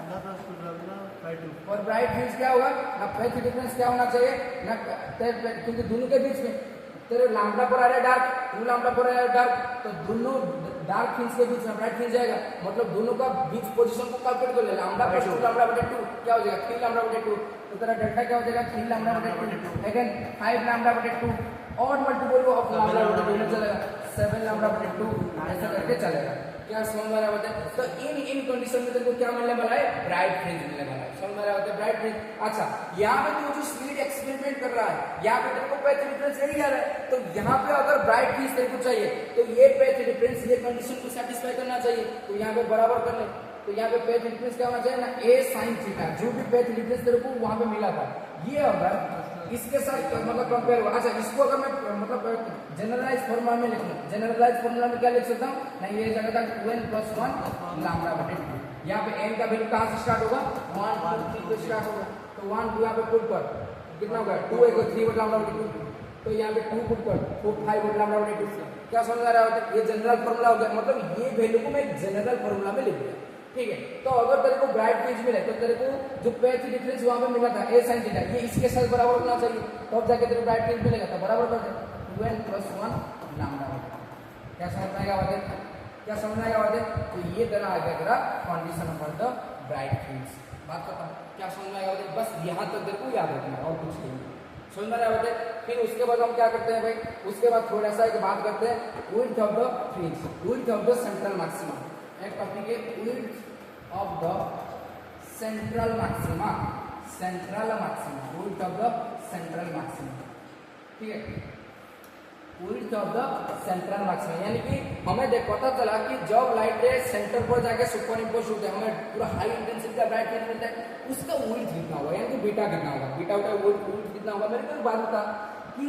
और ब्राइट फ्रिंज क्या होगा ना, फेज डिफरेंस क्या होना चाहिए ना, क्योंकि दोनों के बीच में तेरे लैम्डा पर आ रहा है डार्क, टू लैम्डा पर आ रहा है डार्क, तो दोनों डार्क फ्रिंज के बीच में ब्राइट फ्रिंज जाएगा, मतलब दोनों का बीच पोजीशन को कैलकुलेट कर ले, लैम्डा प्लस 2 लैम्डा बटे 2 क्या हो जाएगा 3 लैम्डा बटे 2, तो तेरा डेल्टा क्या हो जाएगा 3 लैम्डा बटे 2, अगेन 5 लैम्डा बटे 2 और मल्टीपल ऑफ लैम्डा बटे 2 में चलेगा 7 लैम्डा बटे 2 ऐसा करके चलेगा। क्या समझ में आ रहा है? तो इन कंडीशन में तेरे को क्या मिलने वाला है, ब्राइट फ्रिंज मिलने वाला है। समझ में आ रहा है ब्राइट फ्रिंज। अच्छा यहाँ पे तू जो स्पीड एक्सपेरिमेंट कर रहा है, यहाँ पे तेरे को पैथ डिफरेंस यही आ रहा है, तो यहाँ पे अगर ब्राइट फ्रिंज तेरे को चाहिए तो ये पैथ डिफरेंस ये कंडीशन को सेटिस्फाई करना चाहिए, तो यहाँ पे बराबर कर ले, तो यहाँ पे पैथ डिफरेंस क्या होना चाहिए ना, a sin थीटा, जो भी पैथ डिफरेंस तेरे को वहां पे मिला था ये अगर इसके साथ मतलब कंपेयर हुआ। अच्छा इसको अगर मैं मतलब जनरलाइज फॉर्मूला में लिखूं, जनरलाइज फॉर्मूला में क्या लिख सकता हूँ ना, ये जगह था 2n + 1 लैम्डा बटे 2, यहाँ पे n का वैल्यू कहाँ से स्टार्ट होगा 1 2 3 से स्टार्ट होगा, तो 1 2 यहाँ पे पुट कर कितना होगा 2 1 3 बटे लैम्डा बटे 2, तो यहाँ पे 2 पुट कर 4 5 बटे लैम्डा बटे 2। क्या समझ आ रहा है? ये जनरल फॉर्मूला हो गया, मतलब ये वैल्यू को मैं जनरल फॉर्मूला में लिख दिया, ठीक है। तो अगर तेरे को ब्राइट फ्रिंज मिले तो तेरे को जो पैथ डिफरेंस वहां पे मिला था a sin थीटा, ये इसके साथ बराबर होना चाहिए, तब तो जाके तेरे को ब्राइट फ्रिंज मिलेगा, तो बराबर कर दे 2n + 1 लैम्डा। क्या समझ में आएगा बातें? क्या समझ में आएगा बातें? तो ये तेरा आ गया तेरा condition for the bright fringe. बात खत्म। क्या समझ में आएगा बातें? बस यहाँ तक तेरे को याद रखना और कुछ नहीं। समझ में आया बातें? फिर उसके बाद हम क्या करते हैं भाई, उसके बाद थोड़ा सा एक बात करते हैं width of the fringe, width of the central maxima. एक टॉपिक है width of the central maxima, central maxima, width of the central maxima, ठीक है, width of the central maxima, यानी कि हमें देख पता चला कि जब लाइट रे सेंटर पर जाके सुपर इम्पोज होते हैं, हमें पूरा हाई इंटेंसिटी का ब्राइट लाइट मिलता है, उसका width कितना होगा, यानी कि बीटा कितना होगा, बीटा उटा width कितना होगा। मेरे को एक बात बता कि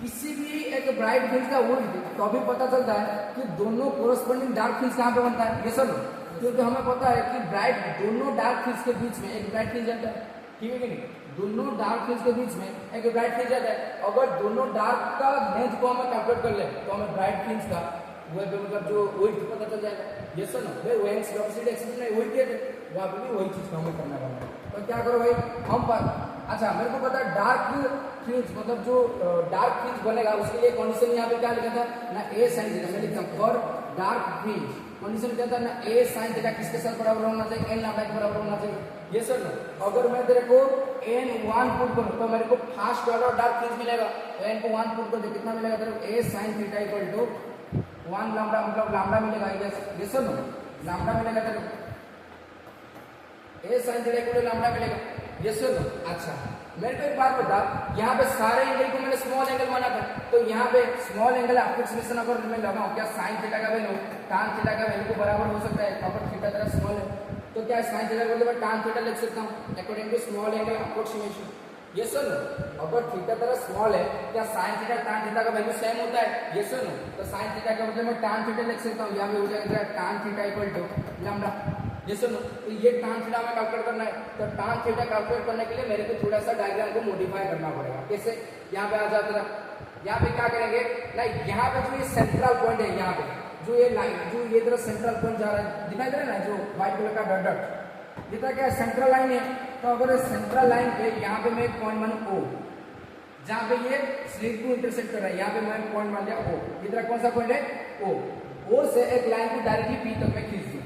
किसी भी एक ब्राइट फ्रिंज का width तो अभी पता चलता है कि दोनों कोरस्पोंडिंग डार्क फ्रिंज कहाँ पे बनता है, ये सब, क्योंकि हमें पता है कि ब्राइट दोनों डार्क फ्रिंज के बीच में एक ब्राइट फ्रिंज आता है, ठीक है कि नहीं, दोनों डार्क फ्रिंज के बीच में एक ब्राइट फ्रिंज आता है। अगर दोनों डार्क का लेंथ को हमें कैलकुलेट कर ले तो हमें ब्राइट फ्रिंज का वो मतलब जो width पता चल जाएगा। ये सुन भाई वेंस वेलोसिटी एक्सप्रेशन में width है, वहां पे भी वही चीज हमें करना है। तो क्या करो भाई हम अच्छा मेरे को पता है डार्क फ्रिंज मतलब जो डार्क फ्रिंज बनेगा उसके लिए कंडीशन यहाँ पे क्या लिखा था ना, a sin थीटा, मैं लिखता हूं फॉर डार्क फ्रिंज कंडीशन क्या था ना, a sin थीटा किसके साथ बराबर होना चाहिए, n लैम्डा के बराबर होना चाहिए। ये सर ना, अगर मैं तेरे को n1 पुट करूं तो मेरे को फर्स्ट ऑर्डर डार्क फ्रिंज मिलेगा, तो n को 1 पुट कर दे कितना मिलेगा तेरे को, a sin थीटा = 1 लैम्डा, मतलब लैम्डा मिलेगा। ये सर ना लैम्डा मिलेगा तेरे को, a sin थीटा = लैम्डा मिलेगा। ये सर ना। अच्छा मेरे को एक बात बता, यहाँ पे सारे एंगल को मैंने स्मॉल एंगल माना था, तो यहाँ पे स्मॉल एंगल अप्रोक्सीमेशन अगर मैं लगाऊं, क्या साइन थीटा का वैल्यू tan थीटा का वैल्यू को बराबर हो सकता है, अगर थीटा तेरा स्मॉल है तो क्या साइन थीटा का मतलब tan थीटा लिख सकता हूँ according to small angle approximation. ये सुन, अगर थीटा तेरा स्मॉल है क्या साइन थीटा tan थीटा का वैल्यू सेम होता है, ये सुन, तो साइन थीटा का मतलब मैं tan थीटा लिख सकता हूँ, यहाँ पे हो जाएगा tan थीटा = लैम्डा। ये सुनो, तो ये tan थीटा में कैलकुलेट करना है, तो tan थीटा कैलकुलेट करने के लिए मेरे को थोड़ा सा डायग्राम को मॉडिफाई करना पड़ेगा। कैसे? यहाँ पे आ जाता है, यहाँ पे क्या करेंगे ना, यहाँ पे जो ये सेंट्रल पॉइंट है, यहाँ पे जो ये लाइन जो ये तरह सेंट्रल पॉइंट जा रहा है दिखाई दे रहा है ना, जो व्हाइट कलर का डॉट डॉट, ये तो क्या सेंट्रल लाइन है। तो अगर सेंट्रल लाइन पे यहाँ पे मैं एक पॉइंट मानू O, जहाँ पे ये स्लिट को इंटरसेक्ट कर रहा है, यहाँ पे मैं पॉइंट मान लिया O, ये तरह कौन सा पॉइंट है O से एक लाइन को डायरेक्टली P तक मैं खींच दूँ,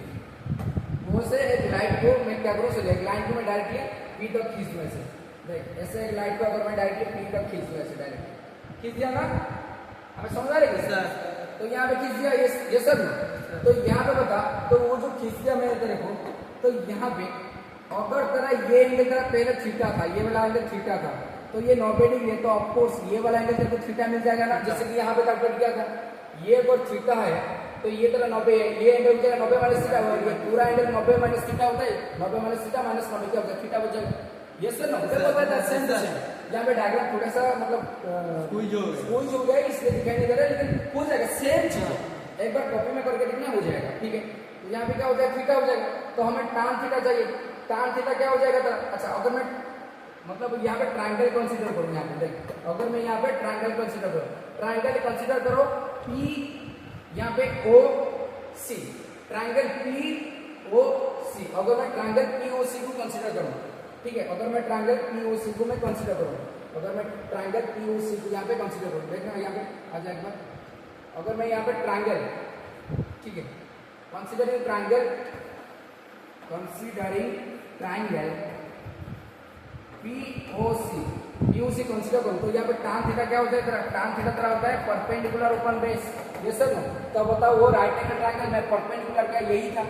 वो से एक लाइट को मैं क्या करूँ, एक लाइन को मैं डायरेक्टली P तक खींच दूँ ऐसे, देख ऐसे एक लाइट को अगर मैं डायरेक्टली P तक खींच दूँ ऐसे डायरेक्ट खींच दिया ना, हमें समझ आ रही है? तो यहाँ पे खींच दिया ये सब ना, तो यहाँ पे बता, तो वो जो खींच दिया मैंने तेरे को, तो यहाँ पे अगर तेरा ये एंगल तेरा पहले थीटा था, ये वाला एंगल थीटा था, तो ये 90 डिग्री है, तो ऑफकोर्स ये वाला एंगल तेरे को थीटा मिल जाएगा ना, जैसे कि यहाँ पे कैलकुलेट किया था, ये अगर थीटा है तो ये तेरा 90 है, ये एंगल क्या 90 माइनस थीटा होगा, ये पूरा एंगल 90 माइनस थीटा होता है, 90 माइनस थीटा माइनस 90 क्या होता है, थीटा बच जाएगा। ये सर 90 होता है सेम टू सेम। यहाँ पे डायग्राम थोड़ा सा मतलब स्क्वीज हो गया इसलिए दिखाई नहीं दे रहा है, लेकिन हो जाएगा सेम चीज, एक बार कॉपी में करके देखना हो जाएगा, ठीक है। तो यहाँ पे क्या हो जाएगा, थीटा हो जाएगा, तो हमें tan थीटा चाहिए, tan थीटा क्या हो जाएगा तेरा। अच्छा अगर मैं मतलब यहाँ पे ट्राइंगल कंसीडर करूँ, यहाँ पे देख अगर मैं यहाँ पे ट्राइंगल कंसीडर करूँ, ट्राइंगल कंसीडर करो P यहाँ पे O C, triangle P O सी, अगर मैं ट्रायंगल पीओसी को कंसीडर करूं, ठीक है, अगर मैं ट्रायंगल पीओसी को मैं कंसीडर करूं, अगर मैं ट्रायंगल पीओसी को यहाँ पे कंसीडर करूं, देखना यहाँ पे आ जाए एक बार, अगर मैं यहाँ पे ट्रायंगल, ठीक है, कंसीडरिंग ट्रायंगल पीओसी कंसीडर करूं, तो यहाँ पे tan थीटा क्या होता है, tan थीटा तरह होता है परपेंडिकुलर ओपन बेस, ये सर ना, तब बताओ वो राइट एंगल ट्रायंगल में परपेंडिकुलर क्या यही था,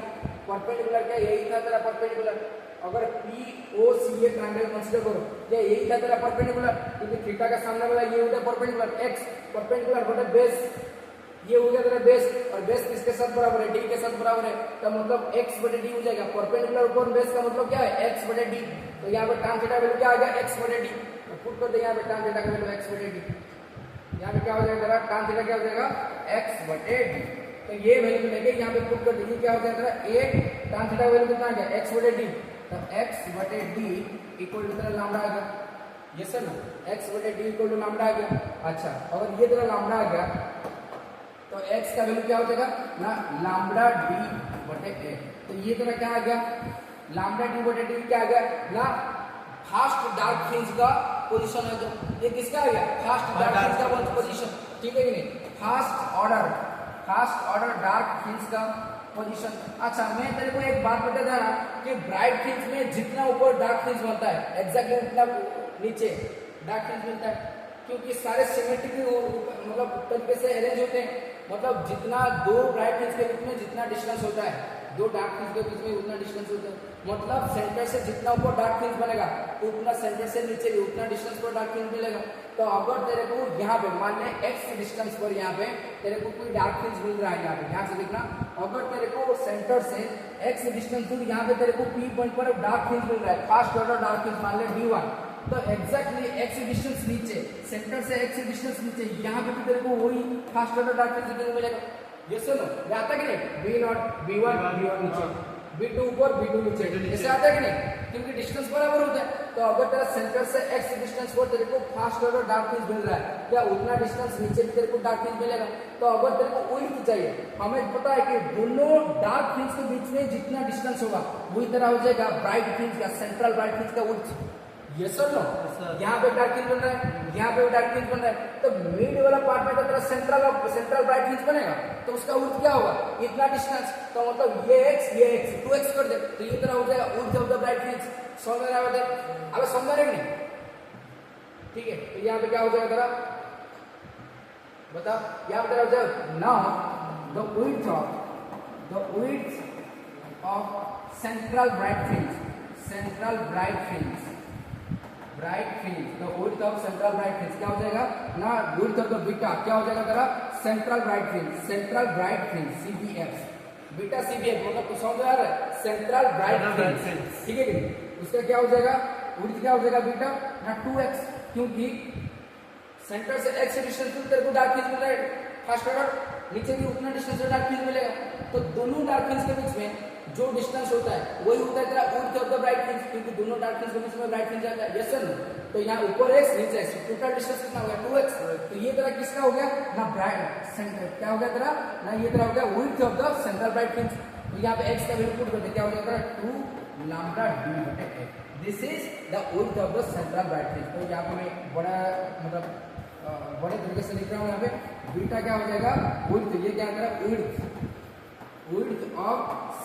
परपेंडिकुलर क्या यही था तेरा परपेंडिकुलर, अगर पीओसी ये ट्रायंगल कंसीडर करो, क्या यही था तेरा परपेंडिकुलर, क्योंकि थीटा का सामने वाला ये होता है परपेंडिकुलर, एक्स परपेंडिकुलर बटे बेस, ये हो गया तेरा बेस, और बेस किसके साथ बराबर है, डी के साथ बराबर है, तो मतलब x बटे डी हो जाएगा, परपेंडिकुलर ऊपर बेस का मतलब क्या है x बटे डी, तो यहाँ पे tan थीटा वैल्यू क्या आ गया x बटे डी, तो पुट कर दे यहाँ पे tan थीटा का वैल्यू x बटे डी, यहाँ पे क्या हो जाएगा तेरा tan थीटा क्या हो जाएगा x बटे डी, तो ये वैल्यू लेके यहाँ पे पुट कर दीजिए, क्या हो जाएगा तेरा a tan थीटा वैल्यू कितना आ गया x बटे डी, तो x बटे डी इक्वल टू तेरा लैम्डा आ गया, ये सर ना, x बटे डी इक्वल टू लैम्डा आ गया, अच्छा अगर ये तेरा लैम्डा आ गया तो x का वैल्यू क्या हो जाएगा ना लैम्डा डी बटे ए, तो ये तेरा क्या आ गया लैम्डा डी बटे डी क्या आ गया ना फास्ट डार्क फ्रिंज का पोजीशन आ गया, ये किसका आ गया फास्ट डार्क फ्रिंज का पोजीशन, ठीक है कि नहीं, फास्ट ऑर्डर डार्क फ्रिंज का पोजीशन। अच्छा मैं तेरे को एक बात बता दे रहा कि ब्राइट फ्रिंज में जितना ऊपर डार्क फ्रिंज बनता है एग्जैक्टली उतना नीचे डार्क फ्रिंज मिलता है, क्योंकि सारे सिमेट्रिक मतलब तरीके से अरेंज होते हैं, मतलब जितना दो ब्राइट फ्रिंज के बीच में जितना डिस्टेंस होता है, दो डार्क फ्रिंज के बीच में उतना डिस्टेंस होता है, मतलब सेंटर से जितना ऊपर डार्क फ्रिंज बनेगा उतना सेंटर से नीचे भी उतना डिस्टेंस पर डार्क फ्रिंज मिलेगा। तो अगर तेरे को यहाँ पे मान ले x डिस्टेंस पर यहाँ पे तेरे को कोई डार्क फ्रिंज मिल रहा है, यहाँ पे ध्यान से देखना, अगर तेरे को सेंटर से x डिस्टेंस दूर यहाँ पे तेरे को P पॉइंट पर डार्क फ्रिंज मिल रहा है, फास्ट ऑर्डर डार्क फ्रिंज मान ले D1, तो एग्जैक्टली x डिस्टेंस नीचे सेंटर से x डिस्टेंस नीचे यहाँ पे भी तेरे को वही फास्ट ऑर्डर डार्क फ्रिंज मिलेगा, ये सुनो आता कि नहीं B0 B1 B1 नीचे B2 ऊपर B2 नीचे, ऐसे आता है कि नहीं, क्योंकि डिस्टेंस बराबर होता है। तो अगर तेरा सेंटर से x डिस्टेंस पर तेरे को फास्ट ऑर्डर डार्क फ्रिंज मिल रहा है, क्या उतना डिस्टेंस नीचे भी तेरे को डार्क फ्रिंज मिलेगा। तो अगर तेरे को उल्ट चाहिए, हमें पता है कि दोनों डार्क फ्रिंज के बीच में जितना डिस्टेंस होगा वही तरह हो जाएगा ब्राइट फ्रिंज का, सेंट्रल ब्राइट फ्रिंज का उल्ट, ये सर नो, यहाँ पे डार्क फ्रिंज बन रहा है, यहाँ पे डार्क फ्रिंज बन रहा है, तो मिड वाला पार्ट में तो तेरा सेंट्रल ब्राइट फ्रिंज बनेगा, तो उसका उल्ट क्या होगा इतना डिस्टेंस, तो मतलब ये x 2x कर दे, तो ये तरह हो जाएगा उल्ट ऑफ द ब्राइट फ्रिंज, समझ में आ रहा है, अब समझ रहे नहीं, ठीक है, तो यहाँ पे क्या हो जाएगा तेरा बता, यहाँ पे तेरा हो जाएगा now the width of central bright fringe, तो width of central bright fringe क्या हो जाएगा ना width of the बीटा क्या हो जाएगा तेरा central bright fringe CBF, beta CBF मतलब कुछ समझ आ रहा है, central bright fringe, ठीक है कि उसका क्या हो जाएगा width क्या हो जाएगा बीटा ना 2x, क्योंकि सेंटर से x डिस्टेंस पर तेरे को डार्क फ्रिंज मिल रहा है फर्स्ट ऑर्डर, नीचे भी उतना डिस्टेंस पर डार्क फ्रिंज मिलेगा, तो दोनों डार्क फ्रिंज के बीच में जो डिस्टेंस होता है वही होता है तेरा width of the bright fringe, क्योंकि दोनों डार्क फ्रिंज के बीच में ब्राइट फ्रिंज आता है, यस सर, तो यहाँ ऊपर x नीचे x, टोटल डिस्टेंस कितना हो गया 2x, तो ये तेरा किसका हो गया ना ब्राइट सेंटर क्या हो गया तेरा ना ये तेरा हो गया width of the central bright fringe, तो यहाँ पे x का वैल्यू पुट करते क्या हो जाएगा 2 लैम्डा d बटे a, this is the width of the central bright fringe. तो यहाँ पे मैं बड़ा मतलब बड़े तरीके से लिख रहा हूँ, यहाँ पे बीटा क्या हो जाएगा width, ये क्या होगा width of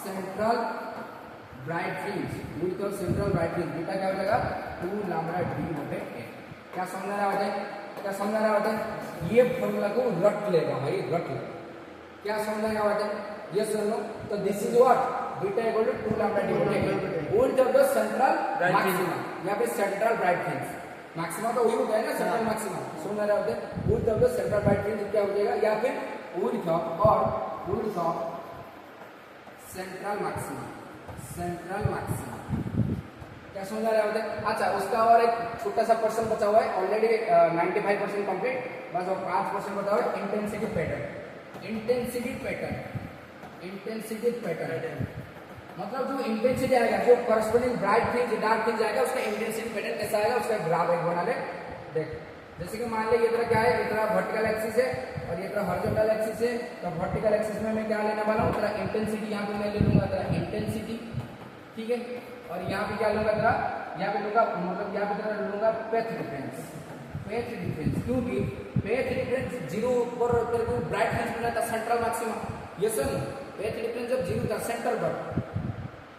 central bright fringe, width of central bright fringe, beta क्या हो जाएगा 2 लैम्डा d बटे a, क्या समझ रहा होता है, ये फॉर्मूला को रट लेगा भाई, रट ले, क्या समझ रहा होता है, यस और नो, तो this is what beta equal to 2 lambda d बटे a, width of the central maxima, यहाँ पे सेंट्रल ब्राइट फ्रिंज मैक्सिमा तो वही होता है ना सेंट्रल मैक्सिमा, समझ रहा होता है, width of the central bright fringe क्या हो जाएगा, या फिर width ऑफ सेंट्रल मैक्सिमा क्या समझ रहा होता है। अच्छा उसका और एक छोटा सा पर्सन बचा हुआ है, ऑलरेडी 95% कंप्लीट, बस और 5% बचा हुआ है, इंटेंसिटी पैटर्न, मतलब जो इंटेंसिटी आएगा, जो corresponding bright fringe dark fringe आएगा उसका इंटेंसिटी पैटर्न कैसा आएगा, उसका ग्राफ एक बना ले, देख जैसे कि मान ले ये तरह क्या है, ये तरह वर्टिकल एक्सिस है और ये तरह हॉरिजॉन्टल एक्सिस है, तो वर्टिकल एक्सिस में मैं क्या लेने वाला हूँ तेरा इंटेंसिटी, यहाँ पे मैं ले लूंगा तेरा इंटेंसिटी, ठीक है। और यहाँ पे क्या लूंगा तेरा, यहाँ पे लूंगा मतलब यहाँ पे तेरा लूंगा पेथ डिफरेंस, पेथ डिफरेंस, क्योंकि पेथ डिफरेंस 0 पर तेरे को ब्राइट फ्रिंज मिला था सेंट्रल मैक्सिमम, ये सुन पेथ डिफरेंस जब 0 था सेंटर पर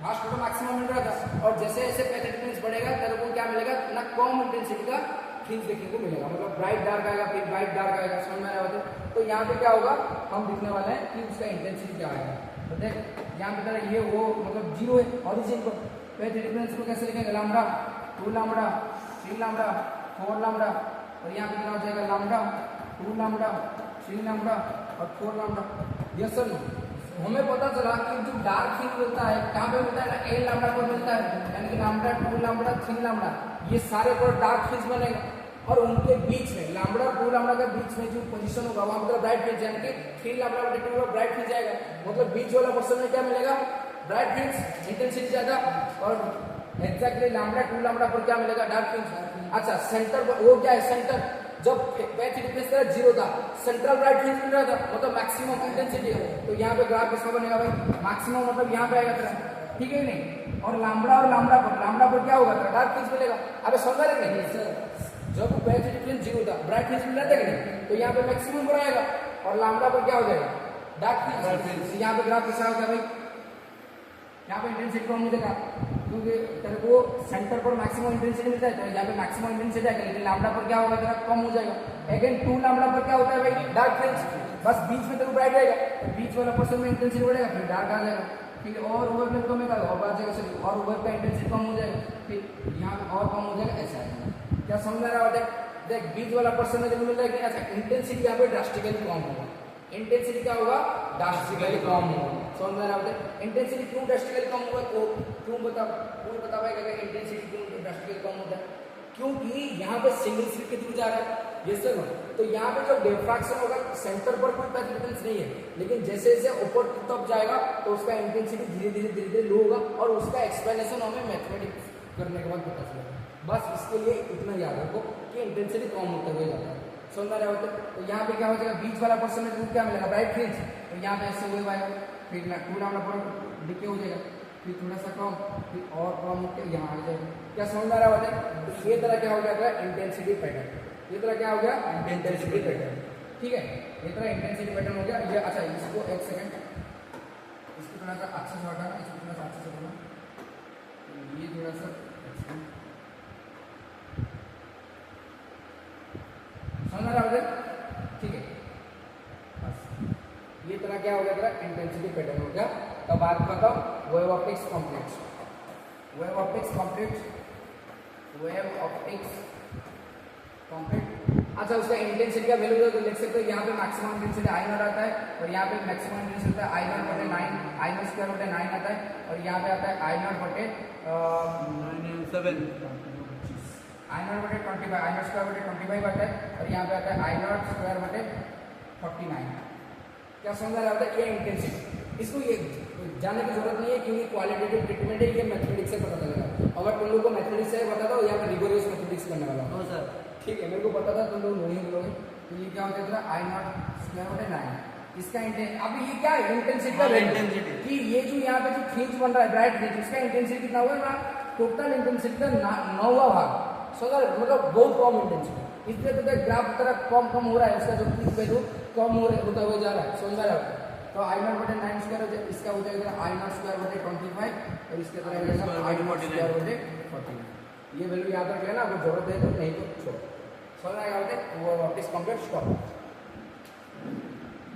फास्ट फोटो मैक्सिमम मिल रहा था, और जैसे जैसे पेथ डिफरेंस बढ़ेगा तेरे को क्या मिलेगा ना, कम इंटेंसिटी का फ्रिंज देखने को मिलेगा, मतलब ब्राइट डार्क आएगा फिर ब्राइट डार्क आएगा, समझ में आ रहा है। तो यहाँ पे क्या होगा, हम दिखने वाले हैं कि उसका इंटेंसिटी क्या आएगा। तो देख यहाँ पे तेरा ये वो मतलब 0 है ऑरिजिन पर, पेथ डिफरेंस को कैसे लिखेंगे, लैम्डा 2 लैम्डा 3 लैम्डा 4 लैम्डा, और यहाँ पे कितना हो जाएगा लैम्डा 2 लैम्डा 3 लैम्डा और 4 लैम्डा। यस सर, हमें पता चला कि जो डार्क फ्रिंज मिलता है कहाँ पे मिलता है ना, ए लैम्डा पर मिलता है, यानी कि लैम्डा 2 लैम्डा 3 लैम्डा ये सारे पर डार्क फ्रिंज बनेगा, और उनके बीच में लैम्डा और 2 लैम्डा के बीच में जो पोजीशन होगा वहां पर ब्राइट फ्रिंज, यानी कि 3 लैम्डा बटे 2 में ब्राइट फ्रिंज आएगा, मतलब बीच वाला पर्सन में क्या मिलेगा ब्राइट फ्रिंज इंटेंसिटी ज्यादा, और एग्जैक्टली लैम्डा 2 लैम्डा पर क्या मिलेगा डार्क फ्रिंज। अच्छा सेंटर पर वो क्या है, सेंटर जब पेथ डिफरेंस 0 था सेंट्रल ब्राइट फ्रिंज मिल रहा था, मतलब मैक्सिमम इंटेंसिटी है, तो यहाँ पे ग्राफ किसका बनेगा भाई, मैक्सिमम मतलब यहाँ पे आएगा तेरा, ठीक है नहीं। और लैम्डा पर क्या होगा तेरा डार्क फ्रिंज मिलेगा। अबे समझ रहे नहीं सर, जब पेथ डिफरेंस 0 था ब्राइट फ्रिंज मिल रहा था कि नहीं, तो यहाँ पे मैक्सिमम पर आएगा, और लैम्डा पर क्या हो जाएगा डार्क फ्रिंज। यहाँ पे ग्राफ कैसा होगा भाई, यहाँ पे इंटेंसिटी कम हो जाएगा, क्योंकि तेरे को सेंटर पर मैक्सिमम इंटेंसिटी मिलता है, तो यहाँ पे मैक्सिमम इंटेंसिटी आएगा, लेकिन लैम्डा पर क्या होगा तेरा कम हो जाएगा। अगेन 2 लैम्डा पर क्या होता है भाई डार्क फ्रिंज, बस बीच में तेरे को ब्राइट रहेगा, तो बीच वाला पर्सन में इंटेंसिटी बढ़ेगा फिर डार्क आ जाएगा, ठीक है। और ओवर में कम होगा और आ जाएगा सॉरी, और ओवर का इंटेंसिटी कम हो जाएगा, फिर यहाँ और कम हो जाएगा, ऐसा आएगा। क्या समझ रहा है, देख बीच वाला पर्सन में मिल रहा है कि अच्छा इंटेंसिटी यहाँ पे ड्रास्टिकली कम होगा, इंटेंसिटी क्या होगा ड्रास्टिकली कम होगा, समझ में आ रहा है। इंटेंसिटी क्यों ड्रास्टिकली कम होगा, तो क्यों कोई बता पाएगा कि इंटेंसिटी क्यों ड्रास्टिकली कम होता है, क्योंकि यहाँ पे सिंगल स्लिट के थ्रू जा रहा है, ये सर। तो यहाँ पे जब डिफ्रैक्शन होगा सेंटर पर कोई पेथ डिफरेंस नहीं है, लेकिन जैसे जैसे ऊपर की तरफ जाएगा तो उसका इंटेंसिटी धीरे धीरे लो होगा, और उसका एक्सप्लेनेशन हमें मैथमेटिक्स करने के बाद पता चलेगा। बस इसके लिए इतना याद रखो कि इंटेंसिटी कम होते हुए जाता है, समझ रहे होते। तो यहाँ पे क्या हो जाएगा, बीच वाला पर्सन में क्या मिलेगा ब्राइट फ्रिंज, तो यहाँ पे ऐसे हुए आएगा, फिर 2 लैम्डा पर डिके हो जाएगा, फिर थोड़ा सा कम, फिर और कम होकर यहाँ आ जाएगा। क्या समझ में आ रहा है। तो ये तरह क्या हो गया इंटेंसिटी पैटर्न, ये तरह क्या हो गया इंटेंसिटी पैटर्न, ठीक है। ये तरह इंटेंसिटी पैटर्न हो गया ये। अच्छा इसको एक सेकंड, इसको थोड़ा सा अच्छे से हटाना, इसको थोड़ा सा अच्छे से करना, ये थोड़ा सा समझ रहा है, ठीक है। बस ये तरह क्या हो गया तेरा इंटेंसिटी पैटर्न हो गया। तो बात बताओ wave optics complete, wave optics complete, wave optics complete. अच्छा उसका इंटेंसिटी का वैल्यू तो लिख सकते हो, यहाँ पे मैक्सिमम इंटेंसिटी आई नॉट आता है, और यहाँ पे मैक्सिमम इंटेंसिटी आता है आई नॉट बटे 9, आई नॉट स्क्वायर बटे 9 आता है, और यहाँ पे आता है आई नॉट बटे आई नॉट बटे 25, आई नॉट स्क्वायर बटे 25 आता है, और यहाँ पे आता है आई नॉट स्क्वायर बटे 49। क्या समझ रहा है, ये इंटेंसिटी, इसको ये जानने की जरूरत नहीं है क्योंकि क्वालिटेटिव ट्रीटमेंट है, ये मैथमेटिक्स से पता चलेगा। अगर तुम लोग को मैथमेटिक्स से पता था यहाँ पे रिगोरियस मैथमेटिक्स करने वाला हूँ सर, ठीक है। मेरे को पता था तुम लोग नहीं बोलोगे, तो ये क्या हो जाता है आई नॉट स्क्वायर बटे 9, इसका अभी ये क्या है इंटेंसिटी का इंटेंसिटी, कि ये जो यहाँ पे जो फ्रिंज बन रहा है ब्राइट फ्रिंज, इसका इंटेंसिटी कितना हुआ ना, टोटल इंटेंसिटी का 9वां भाग, मतलब बहुत कम इंटेंसिटी, इसलिए तो ग्राफ तरह कम हो रहा है, उसका जो पीक वैल्यू कम होता हुआ जा रहा है, समझ रहा है। तो आई नॉट बटे 9 स्क्वायर हो जाए, इसका हो जाएगा आई नॉट स्क्वायर बटे 25, और इसके तरह आई नॉट स्क्वायर बटे 49। ये वैल्यू याद रख लेना, अगर जरूरत है तो, नहीं तो छोड़ो, समझ आएगा। वो ऑप्टिक्स कंप्लीट स्टॉप।